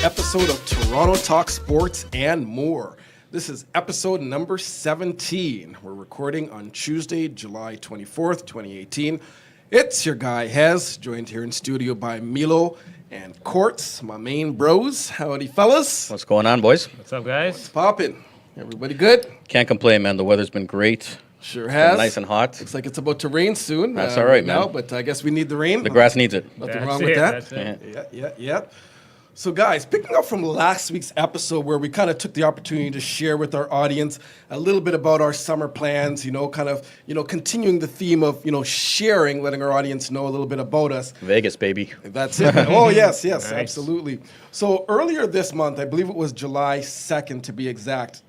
episode of Toronto Talk Sports and more. This is episode number 17. We're recording on Tuesday, July 24th, 2018. It's your guy, Hez, joined here in studio by Milo and Courtz, my main bros. Howdy, fellas. What's going on, boys? What's up, guys? What's poppin'? Everybody good? Can't complain, man. The weather's been great. Sure has. Nice and hot. Looks like it's about to rain soon. That's all right, now, man. but I guess we need the rain. The grass needs it. Nothing wrong with that. That's it. Yeah. So, guys, picking up from last week's episode where we kind of took the opportunity to share with our audience a little bit about our summer plans, continuing the theme of, sharing, letting our audience know a little bit about us. Vegas, baby. That's it. Oh, yes, Nice. absolutely. So earlier this month, I believe it was July 2nd to be exact,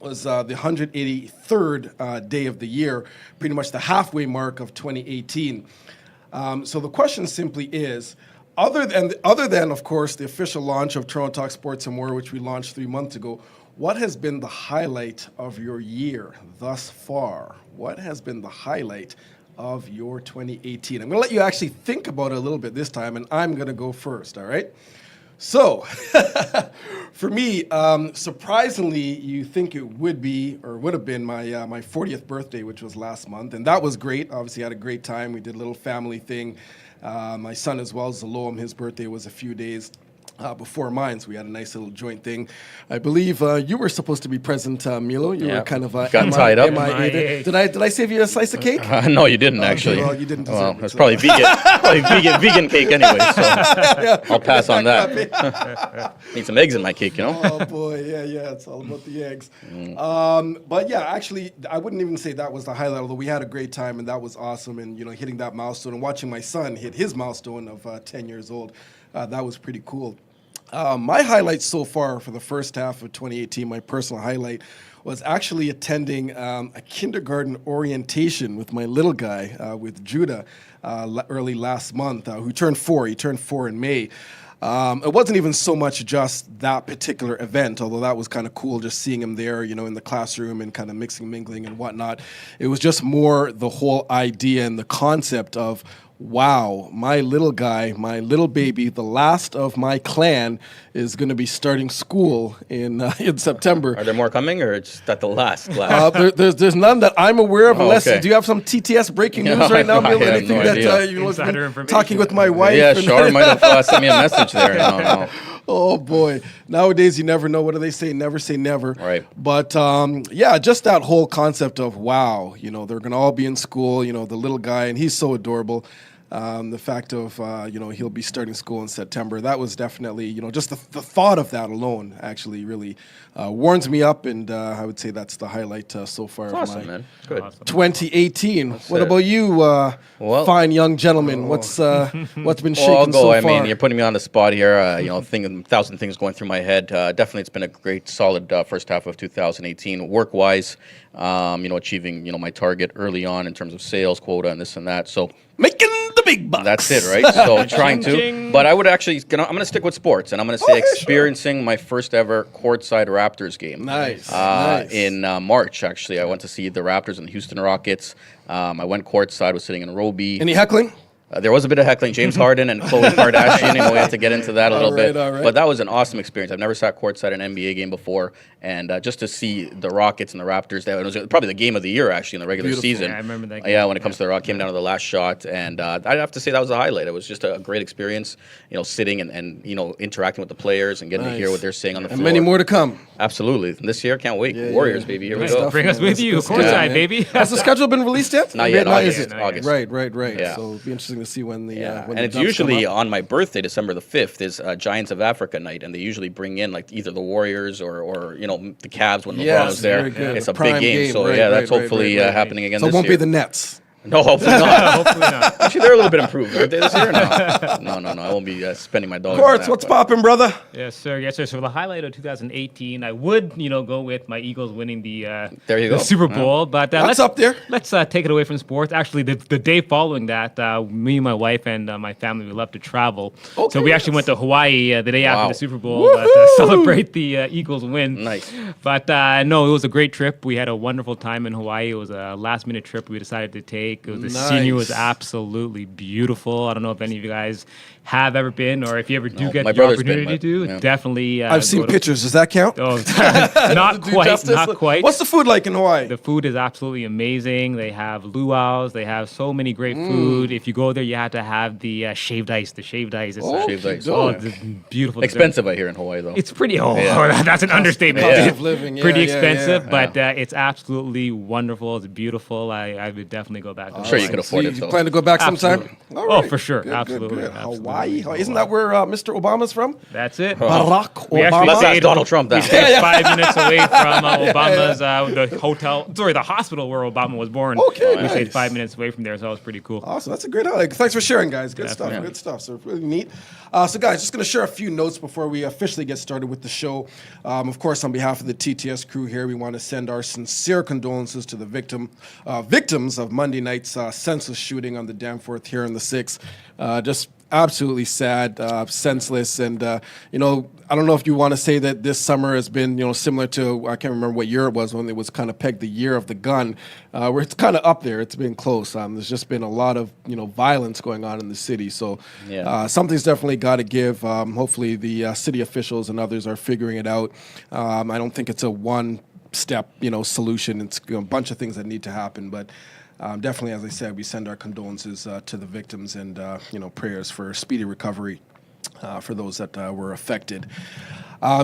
was the 183rd day of the year, pretty much the halfway mark of 2018. So the question simply is, other than, of course, the official launch of Toronto Talk Sports and More, which we launched 3 months ago, what has been the highlight of your year thus far? What has been the highlight of your 2018? I'm going to let you actually think about it a little bit this time, and I'm going to go first, all right? So, for me, surprisingly, you think it would be or would have been my 40th birthday, which was last month, and that was great. Obviously, I had a great time. We did a little family thing. My son as well, Zaloam, his birthday was a few days before mine, so we had a nice little joint thing. I believe you were supposed to be present, Milo. You were kind of got tied up. MIA. Did I save you a slice of cake? No, you didn't actually. Well, you didn't deserve it. It's probably vegan cake anyway, so I'll pass on that. Need some eggs in my cake, Oh boy, yeah, it's all about the eggs. But yeah, actually, I wouldn't even say that was the highlight, although we had a great time and that was awesome. And hitting that milestone and watching my son hit his milestone of 10 years old, that was pretty cool. My highlight so far for the first half of 2018, my personal highlight, was actually attending a kindergarten orientation with my little guy, with Judah, early last month, who turned 4. He turned 4 in May. It wasn't even so much just that particular event, although that was kind of cool just seeing him there, in the classroom and kind of mingling and whatnot. It was just more the whole idea and the concept of, wow, my little guy, my little baby, the last of my clan is going to be starting school in September. Are there more coming, or it's that the last class? There's none that I'm aware of. Unless okay. Do you have some TTS breaking news right now, Milo? Anything no that Insider information. talking with my wife? Yeah, sure. Might have sent me a message there. No. Oh boy! Nowadays, you never know. What do they say? Never say never. Right. But just that whole concept of wow, they're gonna all be in school. The little guy, and he's so adorable. The fact of he'll be starting school in September. That was definitely just the thought of that alone actually really warms me up, and I would say that's the highlight so far. That's of awesome, my man. Good. Awesome. 2018. What it. about you, fine young gentleman? What's been shaking I'll go. so I far? mean, you're putting me on the spot here. 1,000 things going through my head. Definitely, it's been a great, solid first half of 2018. Work-wise, achieving my target early on in terms of sales quota and this and that. So Making the big bucks. that's it, right? So trying to. Ching. But I would actually, I'm going to stick with sports, and I'm going to say experiencing my first ever courtside Raptors game. Nice. In March, actually, I went to see the Raptors and the Houston Rockets. I went courtside, was sitting in Roby. Any heckling? There was a bit of heckling. James Harden and Khloe Kardashian, we have to get into that a little bit. All right. But that was an awesome experience. I've never sat courtside an NBA game before, and just to see the Rockets and the Raptors, it was probably the game of the year, actually, in the regular season. Yeah, I remember that game. Yeah, when it comes to the Rock, came down to the last shot, and I'd have to say that was a highlight. It was just a great experience, sitting and interacting with the players and getting to hear what they're saying on the floor. And many more to come. Absolutely. And this year, can't wait. Yeah, Warriors, yeah. baby. Here Good we go. stuff. Bring us with you, Let's go. courtside, Yeah, baby. Has the schedule been released yet? Not yet. Not August. yet. August. Right. Yeah. So it'll be interesting to see when the when and the it's dubs usually come up. on my birthday, December the 5th, is Giants of Africa night, and they usually bring in like either the Warriors or the Cavs when LeBron's there. very good. It's The a prime big game, so Right, that's right, hopefully right. happening again So this it won't year. be the Nets. No, hopefully not. Hopefully not. Actually, they're a little bit improved. Are they this year? No. I won't be spending my dollars. Courtz, what's popping, brother? Yes, sir. So for the highlight of 2018, I would, go with my Eagles winning the There you the go. Super Bowl. But That's up there. Let's take it away from sports. Actually, the day following that, me, my wife, and my family, we love to travel. Okay, So we actually yes. went to Hawaii the day Wow. after the Super Bowl to celebrate the Eagles win. Nice. But no, it was a great trip. We had a wonderful time in Hawaii. It was a last-minute trip we decided to take. lake. The scenery was Nice. absolutely beautiful. I don't know if any of you guys have ever been, or if you ever do No, get my the brother's been, opportunity but- to, yeah. definitely. I've seen go to- pictures. Does that count? Oh, Does not it do quite, justice? not quite. What's the food like in Hawaii? The food is absolutely amazing. They have luau's. They have so many great food. If you go there, you have to have the shaved ice. The shaved ice. It's Shaved ice. oh, it's beautiful. Expensive, I hear, in Hawaii, though. It's pretty. Oh, Yeah. that's an understatement. Cost It's of living, yeah, pretty yeah, expensive, yeah. but it's absolutely wonderful. It's beautiful. I would definitely go back. I'm sure you could afford So it, you though. plan to go back sometime? Absolutely. All Oh, right. for sure. Good, Absolutely. good. Absolutely. Hawaii. Isn't that where Mr. Obama's from? That's it. Barack We actually Obama. Let's ask stayed- Donald Trump We that. stayed 5 minutes away from Obama's the hospital where Obama was born. Okay, We stayed nice. 5 minutes away from there, so that was pretty cool. Awesome. That's a great highlight. Thanks for sharing, guys. Good stuff. Definitely. Good stuff. So really neat. So, guys, just going to share a few notes before we officially get started with the show. Of course, on behalf of the TTS crew here, we want to send our sincere condolences to the victims of Monday night's senseless shooting on the Danforth here in the 6. Just absolutely sad, senseless, and I don't know if you want to say that this summer has been similar to, I can't remember what year it was when it was kind of pegged the year of the gun, where it's kind of up there. It's been close. There's just been a lot of violence going on in the city, so Yeah. something's definitely got to give. Hopefully, the city officials and others are figuring it out. I don't think it's a one-step solution. It's a bunch of things that need to happen, but. Definitely, as I said, we send our condolences to the victims and prayers for speedy recovery for those that were affected.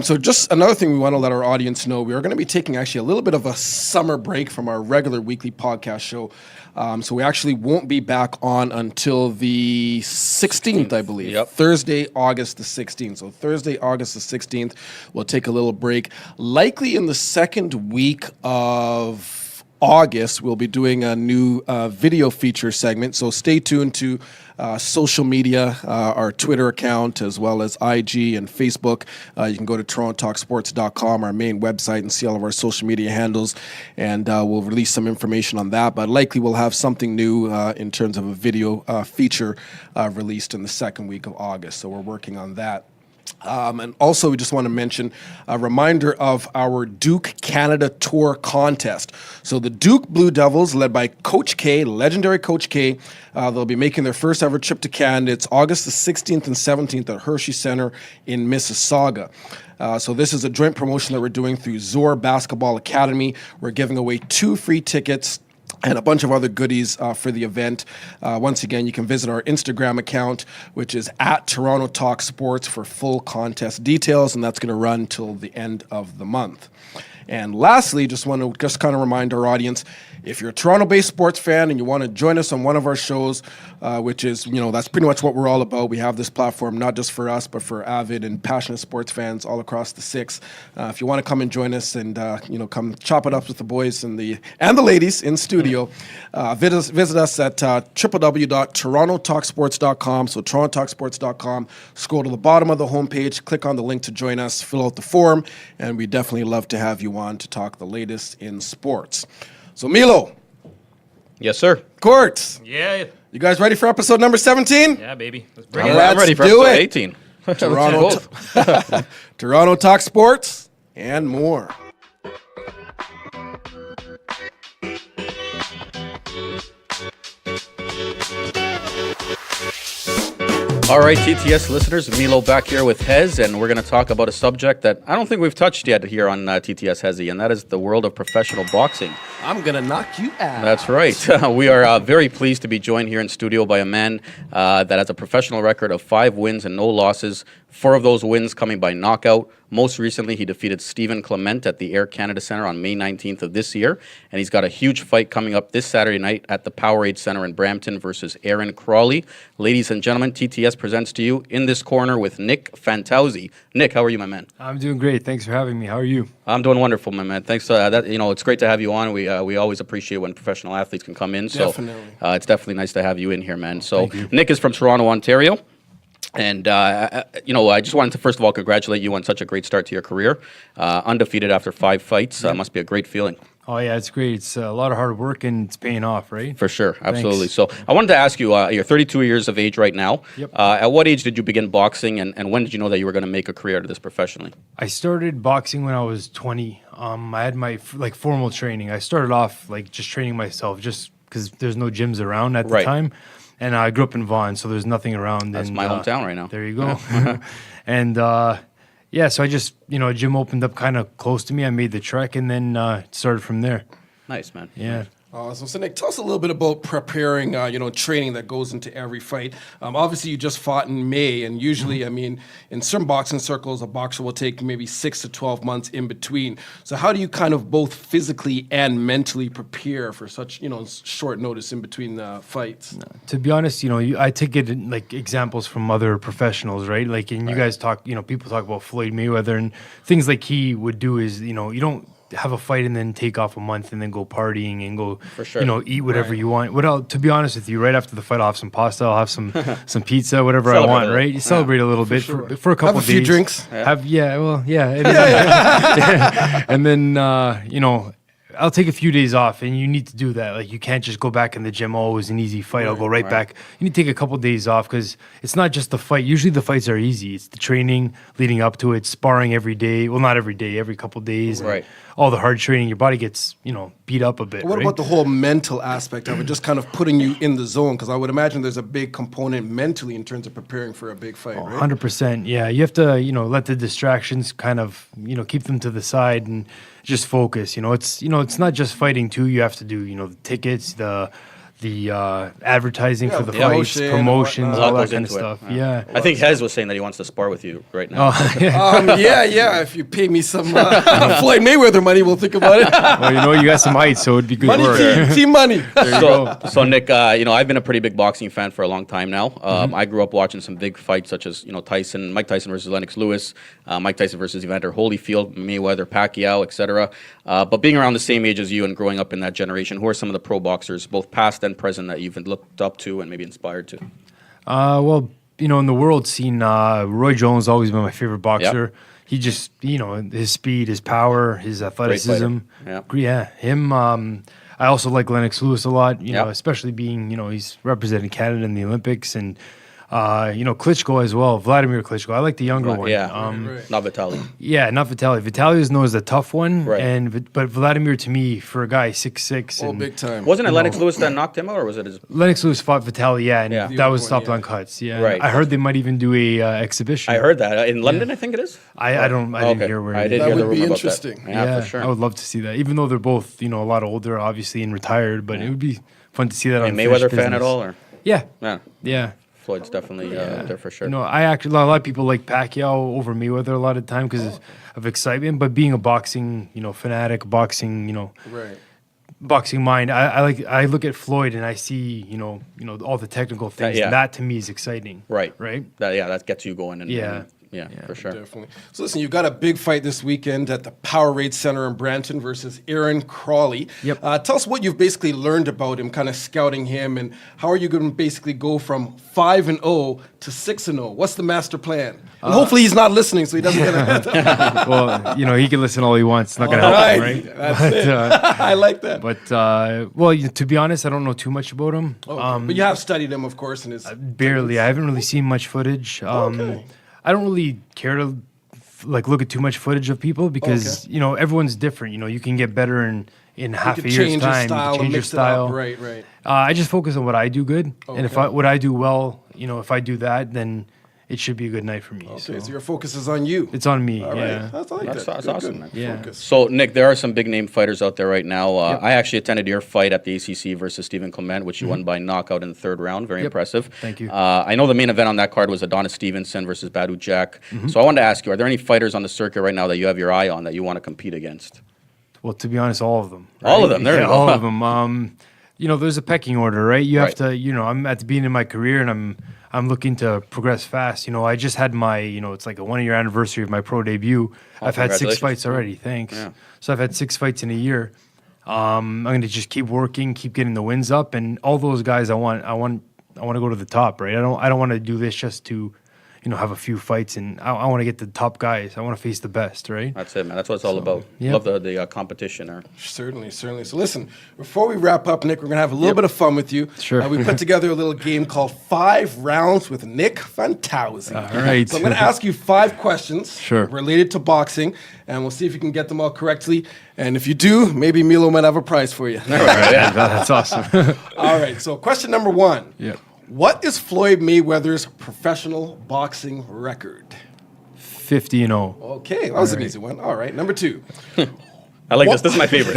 So just another thing we want to let our audience know, we are going to be taking actually a little bit of a summer break from our regular weekly podcast show. So we actually won't be back on until the 16th, I believe. Yep. Thursday, August the 16th. So Thursday, August the 16th, we'll take a little break. Likely in the second week of August, we'll be doing a new video feature segment. So stay tuned to social media, our Twitter account, as well as IG and Facebook. You can go to TorontoTalkSports.com, our main website, and see all of our social media handles. And we'll release some information on that. But likely we'll have something new in terms of a video feature released in the second week of August. So we're working on that. And also, we just want to mention a reminder of our Duke Canada Tour contest. So the Duke Blue Devils, led by Coach K, legendary Coach K, they'll be making their first ever trip to Canada. It's August the 16th and 17th at Hershey Center in Mississauga. So this is a joint promotion that we're doing through Zor Basketball Academy. We're giving away 2 free tickets and a bunch of other goodies for the event. Once again, you can visit our Instagram account, which is at Toronto Talk Sports, for full contest details, and that's going to run till the end of the month. And lastly, just want to kind of remind our audience, if you're a Toronto-based sports fan and you want to join us on one of our shows, which is, that's pretty much what we're all about. We have this platform not just for us, but for avid and passionate sports fans all across the 6. If you want to come and join us and, come chop it up with the boys and the ladies in studio, visit us at www.torontotalksports.com. So torontotalksports.com. Scroll to the bottom of the homepage, click on the link to join us, fill out the form, and we definitely love to have you on to talk the latest in sports. So Milo, Yes, sir. Courtz, Yeah, you guys ready for episode number 17? yeah, baby. Let's bring All it. right. I'm ready for do episode it. 18. Toronto, Both. Toronto Talk Sports and more. All right, TTS listeners, Milo back here with Hez, and we're going to talk about a subject that I don't think we've touched yet here on TTS Hezzy, and that is the world of professional boxing. I'm going to knock you out. That's right. We are very pleased to be joined here in studio by a man that has a professional record of 5 wins and no losses, 4 of those wins coming by knockout. Most recently, he defeated Stephen Clement at the Air Canada Centre on May 19th of this year, and he's got a huge fight coming up this Saturday night at the Powerade Centre in Brampton versus Aaron Crawley. Ladies and gentlemen, TTS presents to you In This Corner with Nick Fantauzzi. Nick, how are you, my man? I'm doing great. Thanks for having me. How are you? I'm doing wonderful, my man. Thanks. It's great to have you on. We always appreciate when professional athletes can come in. So Definitely. It's definitely nice to have you in here, man. So Nick is from Toronto, Ontario. And, I just wanted to, first of all, congratulate you on such a great start to your career. Undefeated after 5 fights. Must be a great feeling. Oh, yeah, it's great. It's a lot of hard work and it's paying off, right? For sure. Absolutely. Thanks. So I wanted to ask you, you're 32 years of age right now. Yep. At what age did you begin boxing, and when did you know that you were going to make a career out of this professionally? I started boxing when I was 20. I had my formal training. I started off just training myself, just because there's no gyms around at the Right. time. And I grew up in Vaughan, so there's nothing around. That's and, my hometown right now. There you go. And yeah, so I just, a gym opened up kind of close to me. I made the trek and then started from there. Nice, man. Yeah. Awesome. So, Nick, tell us a little bit about preparing, training that goes into every fight. Obviously, you just fought in May, and usually, I mean, in some boxing circles, a boxer will take maybe 6 to 12 months in between. So how do you kind of both physically and mentally prepare for such, short notice in between fights? To be honest, I take it in, like examples from other professionals, right? Like, and you guys talk, people talk about Floyd Mayweather and things like he would do is, you don't have a fight and then take off a month and then go partying and go, For sure. Eat whatever you want. To be honest with you, right after the fight, I'll have some pasta, I'll have some pizza, whatever I Celebrate want, a little. right? You celebrate a little bit for a couple Have a few days. drinks. And then, I'll take a few days off, and you need to do that. Like, you can't just go back in the gym. Oh, it was an easy fight. I'll go right back. You need to take a couple days off because it's not just the fight. Usually the fights are easy. It's the training leading up to it, sparring every day. Well, not every day, every couple days. and Right. All the hard training. Your body gets, beat up a bit. What right? about the whole mental aspect of it, just kind of putting you in the zone? Because I would imagine there's a big component mentally in terms of preparing for a big fight, right? 100%. Yeah. You have to, let the distractions kind of, keep them to the side and just focus. It's not just fighting too. You have to do, the tickets, the advertising for the the fights, promotion and promotions, whatnot. A lot all that goes kind of into stuff. it. Yeah. I think Hez was saying that he wants to spar with you right now. Oh, Yeah. If you pay me some Floyd Mayweather money, we'll think about it. well, you got some height, so it'd be good Money, work. team money. So Nick, I've been a pretty big boxing fan for a long time now. I grew up watching some big fights such as Mike Tyson versus Lennox Lewis, Mike Tyson versus Evander Holyfield, Mayweather, Pacquiao, etc. But being around the same age as you and growing up in that generation, who are some of the pro boxers, both past and present, that you've looked up to and maybe inspired to? Well, in the world scene, Roy Jones has always been my favorite boxer. He just, his speed, his power, his athleticism. Yeah. Him. I also like Lennox Lewis a lot, Yep. especially being, he's represented Canada in the Olympics and, Klitschko as well, Vladimir Klitschko. I like the younger one. Yeah, Right. not Vitaly. Yeah, not Vitaly. Vitaly is known as the tough one. Right. But Vladimir, to me, for a guy 6'6", Oh, and big time. Wasn't it Lennox Lewis that knocked him out, or was it his? Lennox Lewis fought Vitaly, and Yeah. that was One, stopped yeah. on cuts. Yeah, Right. I heard they might even do a exhibition. I heard that in London. I think it is. I didn't hear where. I it did That hear the would be rumor about interesting. that. Yeah, for sure. I would love to see that. Even though they're both, a lot older, obviously, and retired, but it would be fun to see that Are on you a Mayweather Finished fan at Business. all, or? Yeah, Yeah, yeah. Floyd's definitely there for sure. I actually a lot of people like Pacquiao over Mayweather a lot of time because of excitement. But being a boxing, fanatic, boxing, Right. boxing mind, I look at Floyd and I see, all the technical things. yeah. And that to me is exciting. Right. Right. That gets you going. And, Yeah. for sure. Definitely. So listen, you've got a big fight this weekend at the Powerade Center in Brampton versus Aaron Crawley. Yep. Tell us what you've basically learned about him, kind of scouting him, and how are you going to basically go from 5-0 to 6-0? What's the master plan? And hopefully he's not listening, so he doesn't get a Well, he can listen all he wants. It's not going to All help right. him, right? That's But, it. I like that. To be honest, I don't know too much about him. Okay. But you have studied him, of course, and his Barely. I haven't really seen much footage. Okay. I don't really care to look at too much footage of people because everyone's different. You can get better in half could a year's change your time. style You can and change your mix it up. style. Right, right. I just focus on what I do good, and if Okay. what I do well, if I do that, then it should be a good night for me. Okay, so your focus is on you. It's on me. All Yeah. right. That's, I like That's- that. that's Good, awesome, good. man. Yeah. Focus. So, Nick, there are some big name fighters out there right now. I actually attended your fight at the ACC versus Stephen Clement, which you won by knockout in the third round. Very impressive. Thank you. I know the main event on that card was Adonis Stevenson versus Badu Jack. So I wanted to ask you, are there any fighters on the circuit right now that you have your eye on that you want to compete against? Well, to be honest, all of them. All of them, there you go. all of them. There's a pecking order, right? You have Right. to, I'm at the beginning of my career and I'm looking to progress fast. I just had my, it's like a 1 year anniversary of my pro debut. I've had 6 congratulations. fights already. Thanks. Yeah. So I've had 6 fights in a year. I'm going to just keep working, keep getting the wins up, and all those guys I want to go to the top, right? I don't want to do this just to, have a few fights, and I want to get the top guys. I want to face the best, right? That's it, man. That's what it's all about. yeah. Love the competition there. Certainly. So listen, before we wrap up, Nick, we're going to have a little bit of fun with you. Sure. We put together a little game called 5 Rounds with Nick Fantauzzi. All right. So I'm going to ask you 5 questions Sure. related to boxing, and we'll see if you can get them all correctly. And if you do, maybe Milo might have a prize for you. That's awesome. All right. So question number 1. Yeah. What is Floyd Mayweather's professional boxing record? 50-0. Okay, that was an easy one. All right. Number 2. I like this. This is my favorite.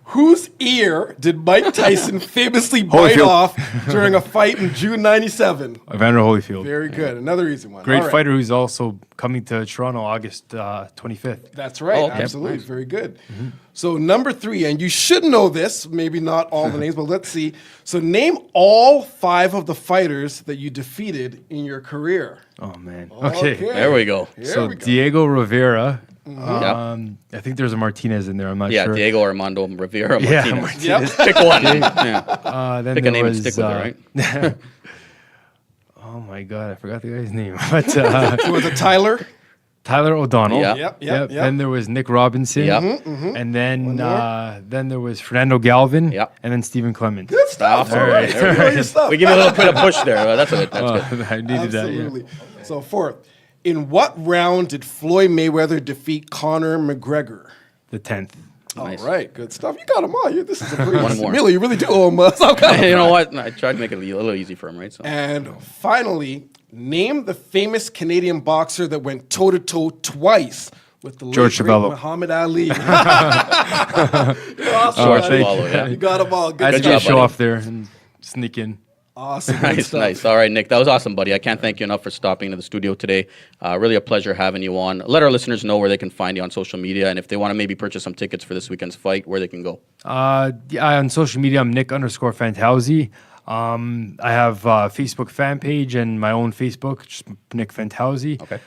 Whose ear did Mike Tyson famously bite Holyfield. off during a fight in June 97? Evander Holyfield. Very good. Another easy one. Great All right. fighter who's also coming to Toronto August 25th. That's right. Oh, okay. Absolutely. Nice. Very good. So number 3, and you should know this, maybe not all the names, but let's see. So name all 5 of the fighters that you defeated in your career. Oh, man. Okay. There we go. Here So we go. Diego Rivera. Yeah. I think there's a Martinez in there. I'm not Yeah, sure. Diego Armando Rivera Yeah, Martinez. Yep. Pick one. Yeah. Then Pick a there name and was, stick with it, right? Oh my God, I forgot the guy's name. But So was it Tyler? Tyler O'Donnell. Yeah. Yep. Then there was Nick Robinson. Yep. And then One more. then there was Fernando Galvin. Yep. And then Stephen Clement. Good stuff. All All right. right. There we You know your stuff. We give you a little bit of push there. That's it. That's good. I needed that. Yeah. Absolutely. So 4th. In what round did Floyd Mayweather defeat Conor McGregor? The 10th. Nice. All right, good stuff. You got them all. This is a pretty One more. Milo, you really do owe him some kind of- You know what? I tried to make it a little easy for him, right? So. And finally, name the famous Canadian boxer that went toe-to-toe twice with the George late, great Chavello. Muhammad Ali. You're awesome, George buddy. Chavello, yeah. You got them all. Good I had to Good get a job, show buddy. off there and sneak in. Awesome. Good Nice, stuff. nice. All right, Nick, that was awesome, buddy. I can't thank you enough for stopping into the studio today. Really a pleasure having you on. Let our listeners know where they can find you on social media, and if they want to maybe purchase some tickets for this weekend's fight, where they can go. On social media, I'm Nick_Fantauzzi. I have a Facebook fan page and my own Facebook, just Nick Fantauzzi. Okay.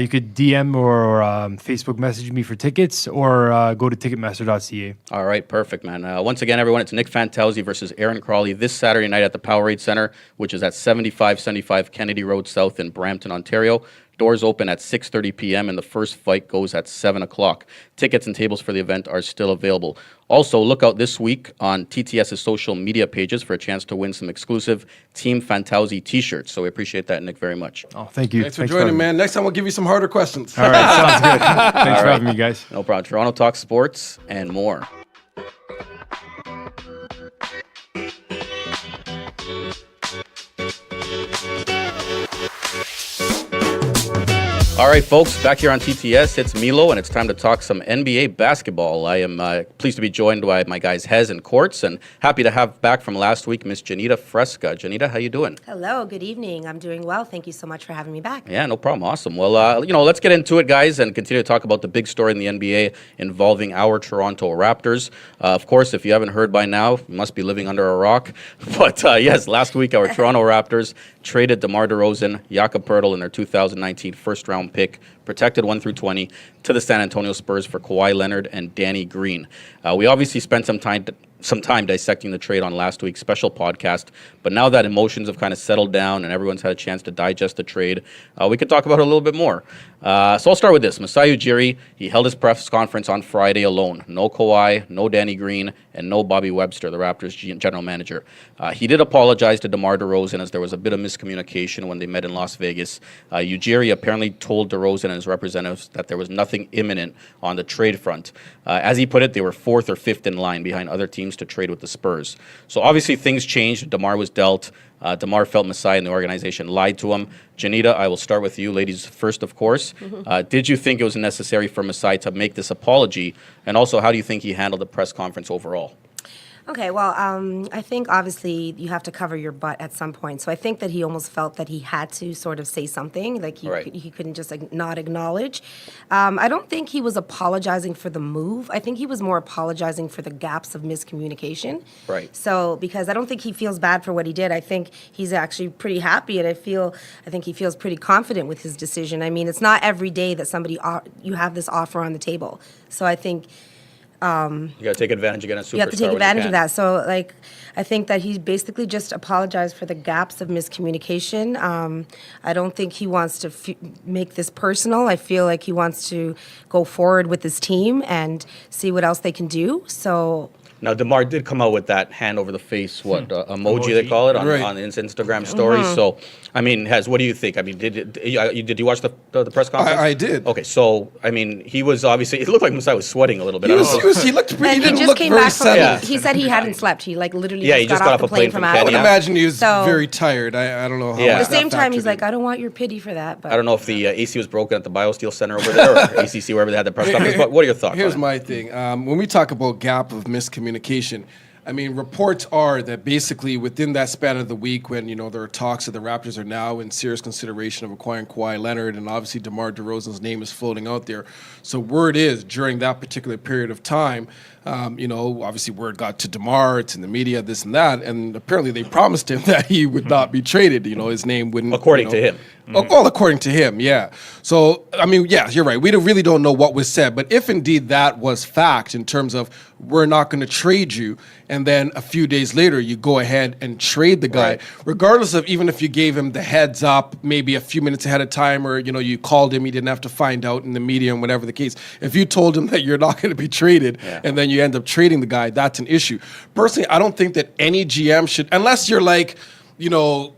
You could DM or Facebook message me for tickets or go to ticketmaster.ca. All right, perfect, man. Once again, everyone, it's Nick Fantauzzi versus Aaron Crawley this Saturday night at the Powerade Center, which is at 7575 Kennedy Road South in Brampton, Ontario. Doors open at 6:30 p.m. and the first fight goes at 7 o'clock. Tickets and tables for the event are still available. Also, look out this week on TTS's social media pages for a chance to win some exclusive Team Fantauzzi t-shirts. So we appreciate that, Nick, very much. Oh, thank you. Thanks for joining, man. Next time we'll give you some harder questions. All right, sounds good. Thanks for having me, guys. No problem. Toronto Talk Sports and more. All right, folks, back here on TTS, it's Milo, and it's time to talk some NBA basketball. I am pleased to be joined by my guys Hez and Courtz, and happy to have back from last week Miss Jenita Fresca. Jenita, how you doing? Hello, good evening. I'm doing well. Thank you so much for having me back. Yeah, no problem. Awesome. Well, let's get into it, guys, and continue to talk about the big story in the NBA involving our Toronto Raptors. Of course, if you haven't heard by now, you must be living under a rock. But yes, last week our Toronto Raptors traded DeMar DeRozan, Jakob Poeltl in their 2019 first-round pick, protected 1 through 20, to the San Antonio Spurs for Kawhi Leonard and Danny Green. We obviously spent some time dissecting the trade on last week's special podcast, but now that emotions have kind of settled down and everyone's had a chance to digest the trade, we could talk about it a little bit more. So I'll start with this. Masai Ujiri, he held his press conference on Friday alone. No Kawhi, no Danny Green, and no Bobby Webster, the Raptors general manager. He did apologize to DeMar DeRozan as there was a bit of miscommunication when they met in Las Vegas. Ujiri apparently told DeRozan and his representatives that there was nothing imminent on the trade front. As he put it, they were 4th or 5th in line behind other teams to trade with the Spurs. So obviously things changed. DeMar was dealt. DeMar felt Masai and the organization lied to him. Janita, I will start with you, ladies first, of course. Did you think it was necessary for Masai to make this apology? And also, how do you think he handled the press conference overall? Okay, well, I think obviously you have to cover your butt at some point. So I think that he almost felt that he had to sort of say something, like he couldn't just not acknowledge. I don't think he was apologizing for the move. I think he was more apologizing for the gaps of miscommunication. Right. So because I don't think he feels bad for what he did. I think he's actually pretty happy, and I think he feels pretty confident with his decision. I mean, it's not every day that you have this offer on the table. So I think You got to take advantage again of superstar. You have to take when you advantage of can. that. So, like, I think that he basically just apologized for the gaps of miscommunication. I don't think he wants to make this personal. I feel like he wants to go forward with his team and see what else they can do. So. Now, DeMar did come out with that hand over the face, emoji they call it, on his Instagram story. So, I mean, what do you think? I mean, did you watch the press conference? I did. Okay, so, I mean, he was obviously, it looked like Masai was sweating a little bit. He looked pretty, And he didn't just look came very back from. settled. He said he hadn't slept. He like literally Yeah, he just got off the plane from I would Kenya. imagine he was So- very tired. I don't know how Yeah. At much the same that time, he's factored like, in. I don't want your pity for that. But I don't know if the AC was broken at the BioSteel Center over there or ACC, wherever they had the press conference, but what are your thoughts Here's on it? my thing. When we talk about gap of miscommunication, I mean, reports are that basically within that span of the week when, there are talks that the Raptors are now in serious consideration of acquiring Kawhi Leonard, and obviously DeMar DeRozan's name is floating out there. So word is, during that particular period of time, obviously word got to DeMar, it's in the media, this and that, and apparently they promised him that he would not be traded. His name wouldn't. According to him. Well, according to him, yeah. So, I mean, yeah, you're right. We really don't know what was said. But if indeed that was fact in terms of we're not going to trade you, and then a few days later you go ahead and trade the guy, Right. regardless of even if you gave him the heads up maybe a few minutes ahead of time, or, you called him, he didn't have to find out in the media and whatever the case. If you told him that you're not going to be traded and then you end up trading the guy, that's an issue. Personally, I don't think that any GM should, unless you're like,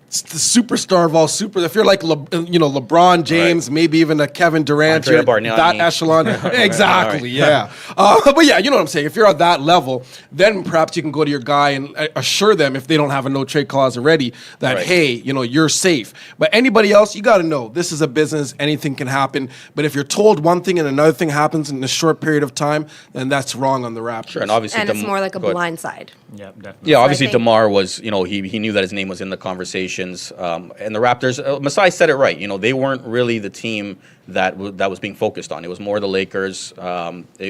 the superstar of all super. If you're like, LeBron James, maybe even a Kevin Durant, Andrea you're Bargnani. that echelon. Exactly, yeah. But yeah, you know what I'm saying. If you're at that level, then perhaps you can go to your guy and assure them, if they don't have a no trade clause already, that hey, you're safe. But anybody else, you got to know this is a business. Anything can happen. But if you're told one thing and another thing happens in a short period of time, then that's wrong on the Raptors. Sure, and obviously, and it's more like a go ahead. blind side. Yeah, definitely. Yeah, obviously I think- DeMar was, he knew that his name was in the conversations, and the Raptors. Masai said it right. They weren't really the team that was being focused on. It was more the Lakers,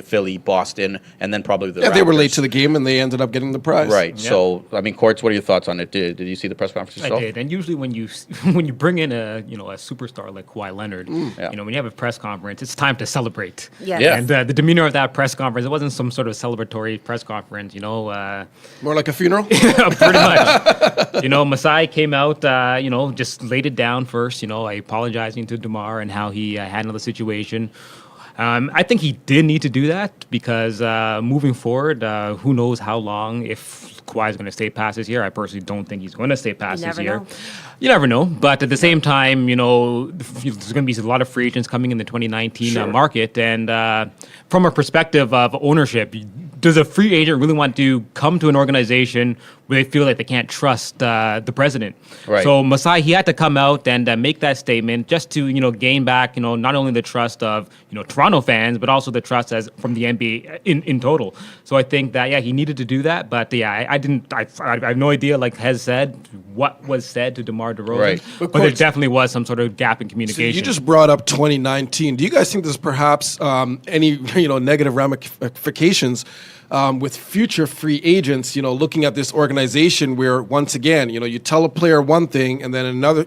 Philly, Boston, and then probably the. Yeah, Raptors. they were late to the game and they ended up getting the prize. Right. Yeah. So, I mean, Courtz, what are your thoughts on it? Did you see the press conference I yourself? did, and usually when you when you bring in a superstar like Kawhi Leonard, Yeah. when you have a press conference, it's time to celebrate. Yes. Yeah. And the demeanor of that press conference, it wasn't some sort of celebratory press conference. More like a funeral. Pretty much. Masai came out, just laid it down first, apologizing to DeMar and how he handled the situation. I think he did need to do that because moving forward, who knows how long, if Kawhi is going to stay past this year. I personally don't think he's going to stay past this never year. know. You never know. But at the same time, there's going to be a lot of free agents coming in the 2019 market. And from a perspective of ownership, does a free agent really want to come to an organization where they feel like they can't trust the president? Right. So Masai, he had to come out and make that statement just to, gain back, not only the trust of, Toronto fans, but also the trust from the NBA in total. So I think that, he needed to do that. But I have no idea, like Hez said, what was said to DeMar DeRozan. Right. But But there Courtz- definitely was some sort of gap in So communication. you just brought up 2019. Do you guys think there's perhaps any negative ramifications with future free agents? Looking at this organization where once again, you tell a player one thing and then another,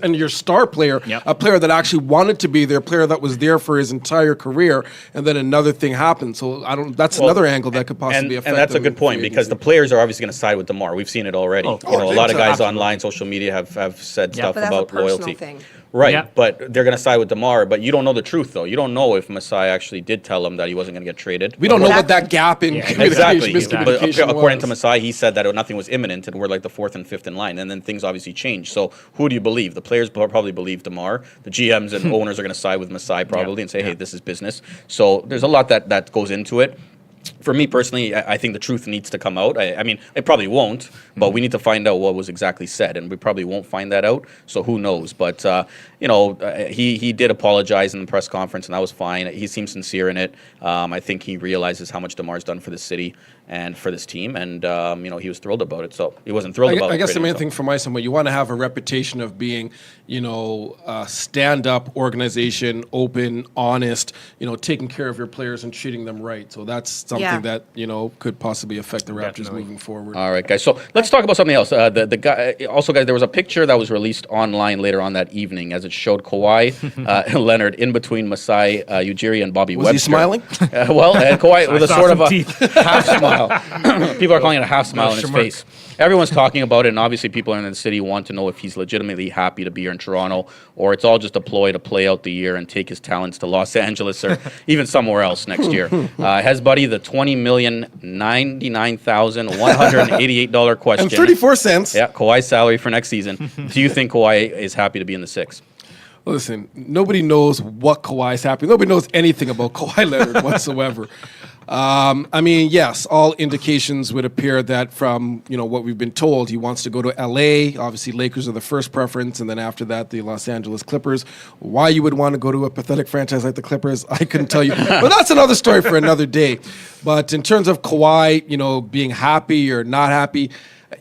and your star player, Yep. a player that actually wanted to be there, a player that was there for his entire career, and then another thing happened. So that's another angle that could possibly affect. And that's a them good in point free because the agency. players are obviously going to side with DeMar. We've seen it already. Oh, A lot of guys absolutely. online, social media have said stuff But that's a about personal loyalty. thing. Right, Yeah. but they're going to side with DeMar. But you don't know the truth, though. You don't know if Masai actually did tell him that he wasn't going to get traded. We don't know what that gap in communication, Exactly. But miscommunication according to was. Masai, he said that nothing was imminent, and we're like the fourth and fifth in line. And then things obviously changed. So who do you believe? The players probably believe DeMar. The GMs and owners are going to side with Masai probably and say, hey, this is business. So there's a lot that goes into it. For me personally, I think the truth needs to come out. I mean, it probably won't, but we need to find out what was exactly said, and we probably won't find that out. So who knows? But he did apologize in the press conference, and that was fine. He seemed sincere in it. I think he realizes how much DeMar's done for the city and for this team, and he was thrilled about it. So he wasn't thrilled about it. I guess the main trading, thing from my side, you want to have a reputation of being, a stand-up organization, open, honest, taking care of your players and treating them right. So that's something something that, could possibly affect the Raptors Definitely. moving forward. All right, guys. So let's talk about something else. The guy, also, guys, there was a picture that was released online later on that evening, as it showed Kawhi Leonard in between Masai Ujiri and Bobby Was Webster. he smiling? And Kawhi with a saw sort of some a teeth. half smile. People are calling it a half smile on his smirk. face. Everyone's talking about it, and obviously people in the city want to know if he's legitimately happy to be here in Toronto, or it's all just a ploy to play out the year and take his talents to Los Angeles or even somewhere else next year. Has Buddy the $20,099,188 question. And 34 cents. Yeah, Kawhi's salary for next season. Do you think Kawhi is happy to be in the Six? Listen, nobody knows what Kawhi's happy. Nobody knows anything about Kawhi Leonard whatsoever. Yes, all indications would appear that from what we've been told, he wants to go to LA. Obviously, Lakers are the first preference, and then after that, the Los Angeles Clippers. Why you would want to go to a pathetic franchise like the Clippers, I couldn't tell you. But that's another story for another day. But in terms of Kawhi, being happy or not happy,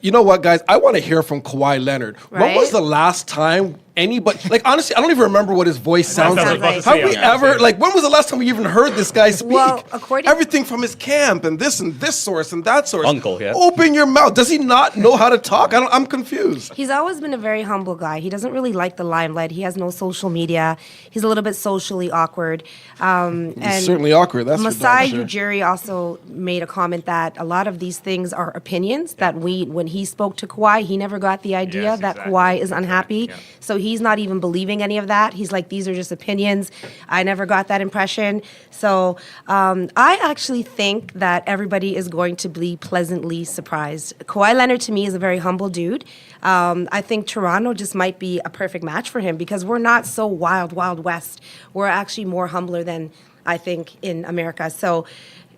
you know what, guys? I want to hear from Kawhi Leonard. When Right? was the last time anybody, honestly, I don't even remember what his voice sounds I was like. about to Have say, we yeah. ever, when was the last time we even heard this guy speak? Well, according- Everything from his camp and this source and that source. Uncle, yeah. Open your mouth. Does he not know how to talk? I'm confused. He's always been a very humble guy. He doesn't really like the limelight. He has no social media. He's a little bit socially awkward. And He's certainly awkward. That's for Masai damn sure. Ujiri also made a comment that a lot of these things are opinions. That when he spoke to Kawhi, he never got the idea Yes, that exactly. Kawhi is unhappy. Yeah. So he's not even believing any of that. He's like, these are just opinions. I never got that impression. So I actually think that everybody is going to be pleasantly surprised. Kawhi Leonard to me is a very humble dude. I think Toronto just might be a perfect match for him because we're not so wild, wild west. We're actually more humbler than I think in America. So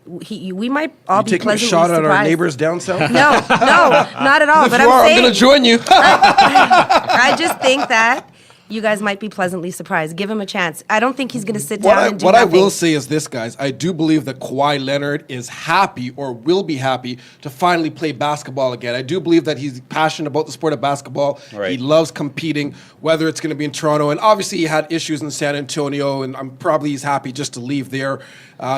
we might all You be taking a pleasantly shot at surprised. our neighbors down south? No, not at all. If But you I'm are, I'm saying, going to join you. I just think that you guys might be pleasantly surprised. Give him a chance. I don't think he's going to sit down and do What I nothing. will say is this, guys. I do believe that Kawhi Leonard is happy or will be happy to finally play basketball again. I do believe that he's passionate about the sport of basketball. Right. He loves competing, whether it's going to be in Toronto. And obviously, he had issues in San Antonio, and he's happy just to leave there.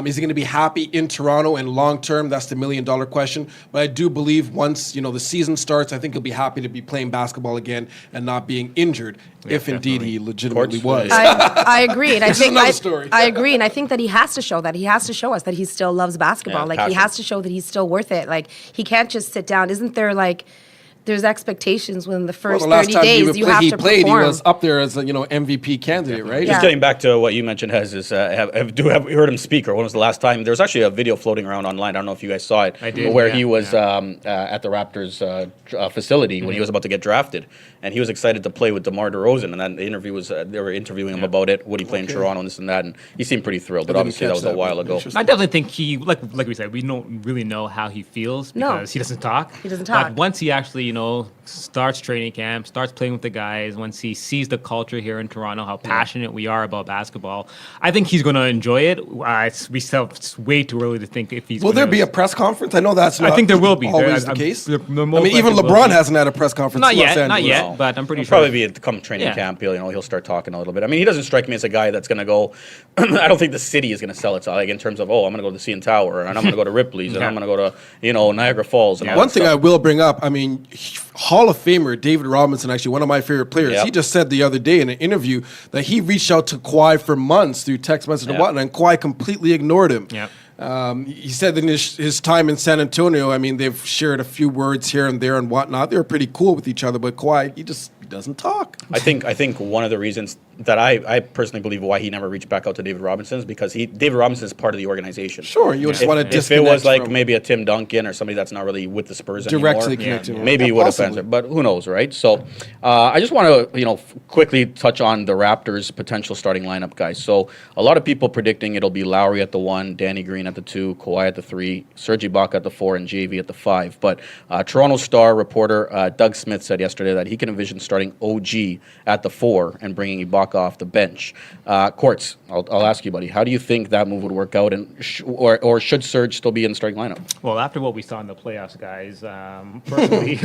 Is he going to be happy in Toronto and long term? That's the $1 million question. But I do believe once the season starts, I think he'll be happy to be playing basketball again and not being injured, if indeed he legitimately Courtz, was. I agree, and I This is think another story. I agree, and I think that he has to show that. He has to show us that he still loves basketball. Yeah, Like passion. he has to show that he's still worth it. Like he can't just sit down. Isn't there there's expectations when the first the last 30 time days you have he to played, perform. he was up there as a MVP candidate, right? Yeah. Just getting back to what you mentioned, Hez, is have you heard him speak, or when was the last time? There was actually a video floating around online. I don't know if you guys saw it. I did, where yeah, he was at the Raptors facility when he was about to get drafted, and he was excited to play with DeMar DeRozan. And then the interview was they were interviewing him about it. Would he play in Toronto and this and that? And he seemed pretty thrilled. But didn't obviously that catch was a that, while but ago. interesting. I definitely think he, like we said, we don't really know how he feels No. because he doesn't talk. He doesn't talk. But once he actually, starts training camp, starts playing with the guys, once he sees the culture here in Toronto, how passionate we are about basketball, I think he's going to enjoy it. It's way too early to think if he's. Will there gonna- be a press conference? I know that's I not think there will be. always There- the case. there- there I most mean, even likely will LeBron be. hasn't had a press conference. Not in Los yet, not Angeles. yet, but I'm pretty It'll sure. probably be come training Yeah. camp. He'll start talking a little bit. I mean, he doesn't strike me as a guy that's going to go. I don't think the city is going to sell it. Like in terms of, I'm going to go to the CN Tower and I'm going to go to Ripley's and I'm going to go to Niagara Falls. And all One that thing stuff. I will bring up, Hall of Famer David Robinson, actually one of my favorite players, Yep. he just said the other day in an interview that he reached out to Kawhi for months through text message and Yep. whatnot, and Kawhi completely ignored him. Yep. He said that in his time in San Antonio, they've shared a few words here and there and whatnot. They were pretty cool with each other, but Kawhi, he doesn't talk. I think one of the reasons that I personally believe why he never reached back out to David Robinson is because David Robinson is part of the organization. Sure, you just want to If disconnect it was like from- maybe a Tim Duncan or somebody that's not really with the Spurs Directly anymore, connected. maybe he Yeah, would have possibly. answered, but who knows, right? So I just want to quickly touch on the Raptors' potential starting lineup, guys. So a lot of people predicting it'll be Lowry at the 1, Danny Green at the 2, Kawhi at the 3, Serge Ibaka at the 4, and JV at the 5. But Toronto Star reporter Doug Smith said yesterday that he can envision starting starting OG at the 4 and bringing Ibaka off the bench. Courtz, I'll ask you, buddy, how do you think that move would work out, and or should Serge still be in the starting lineup? Well, after what we saw in the playoffs, guys, personally,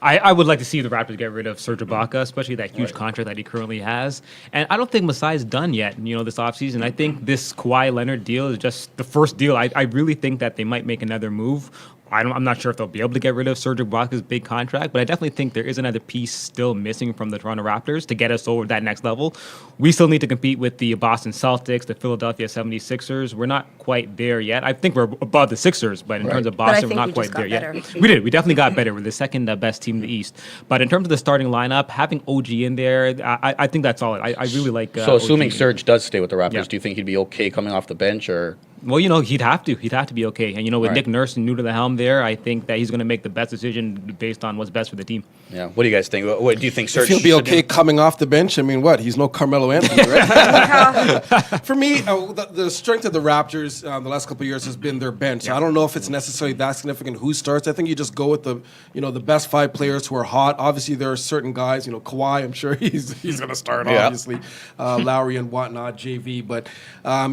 I would like to see the Raptors get rid of Serge Ibaka, especially that huge contract that he currently has. And I don't think Masai is done yet, this offseason. I think this Kawhi Leonard deal is just the first deal. I really think that they might make another move. I'm not sure if they'll be able to get rid of Serge Ibaka's big contract, but I definitely think there is another piece still missing from the Toronto Raptors to get us over that next level. We still need to compete with the Boston Celtics, the Philadelphia 76ers. We're not quite there yet. I think we're above the Sixers, but in terms of Boston, we're not quite there yet. We did. We definitely got better. We're the second best team in the East. But in terms of the starting lineup, having OG in there, I think that's solid. I really like So assuming OG. Serge does stay with the Raptors, Yeah. do you think he'd be okay coming off the bench, or? Well, he'd have to. He'd have to be okay. And, with Right. Nick Nurse new to the helm there, I think that he's going to make the best decision based on what's best for the team. Yeah. What do you guys think? What do you think Serge If he'll be should okay do? coming off the bench, I mean, what? He's no Carmelo Anthony, right? For me, the strength of the Raptors the last couple of years has been their bench. I don't know if it's necessarily that significant who starts. I think you just go with the best 5 players who are hot. Obviously, there are certain guys. Kawhi, I'm sure he's going to start. Yeah. Obviously, Lowry and whatnot, JV. But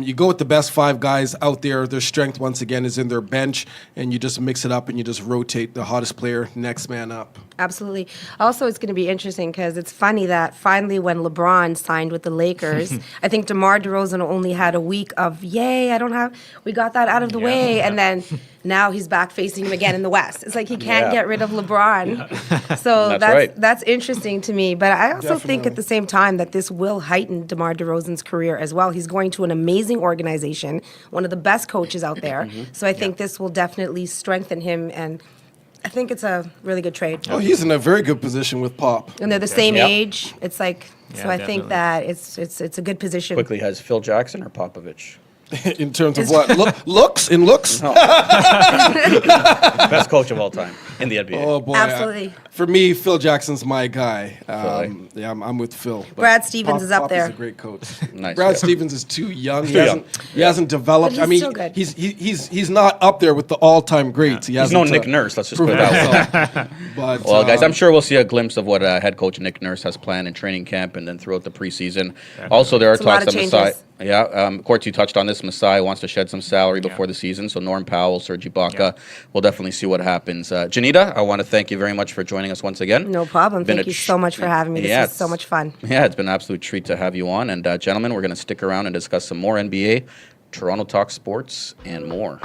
you go with the best 5 guys out there. Their strength once again is in their bench, and you just mix it up and you just rotate the hottest player, next man up. Absolutely. Also, it's going to be interesting because it's funny that finally when LeBron signed with the Lakers, I think DeMar DeRozan only had a week of, yay, we got that out of the way. And then now he's back facing him again in the West. It's like he can't get rid of LeBron. So that's interesting to me. But I also think at the same time that this will heighten DeMar DeRozan's career as well. He's going to an amazing organization, one of the best coaches out there. So I think this will definitely strengthen him, and I think it's a really good trade. Oh, he's in a very good position with Pop. And they're the same Yep. age. It's like, so I think definitely. that it's a good position. Quickly, has Phil Jackson or Popovich? In terms of what? Looks? In looks? Best coach of all time in the NBA. Oh, boy. Absolutely. For me, Phil Jackson's my guy. Philly. Yeah, I'm with Phil. But Brad Stevens is up Pop there. is a great coach. Nice, Brad yeah. Stevens is too young. He Too young. hasn't developed. But he's still good. He's not up there with the all-time greats. He He's hasn't, no Nick Nurse. Let's just put proven it that way. himself. But, Well, guys, I'm sure we'll see a glimpse of what head coach Nick Nurse has planned in training camp and then throughout the preseason. Also, there are It's a lot talks of that Masai. changes. Yeah, Courtz, you touched on this. Masai wants to shed some salary before the season, so Norm Powell, Serge Ibaka. We'll definitely see what happens. Janita, I want to thank you very much for joining us once again. No problem. Been Thank a you so much for having me. This was it's- so much fun. Yeah, it's been an absolute treat to have you on. And gentlemen, we're going to stick around and discuss some more NBA, Toronto Talk Sports, and more.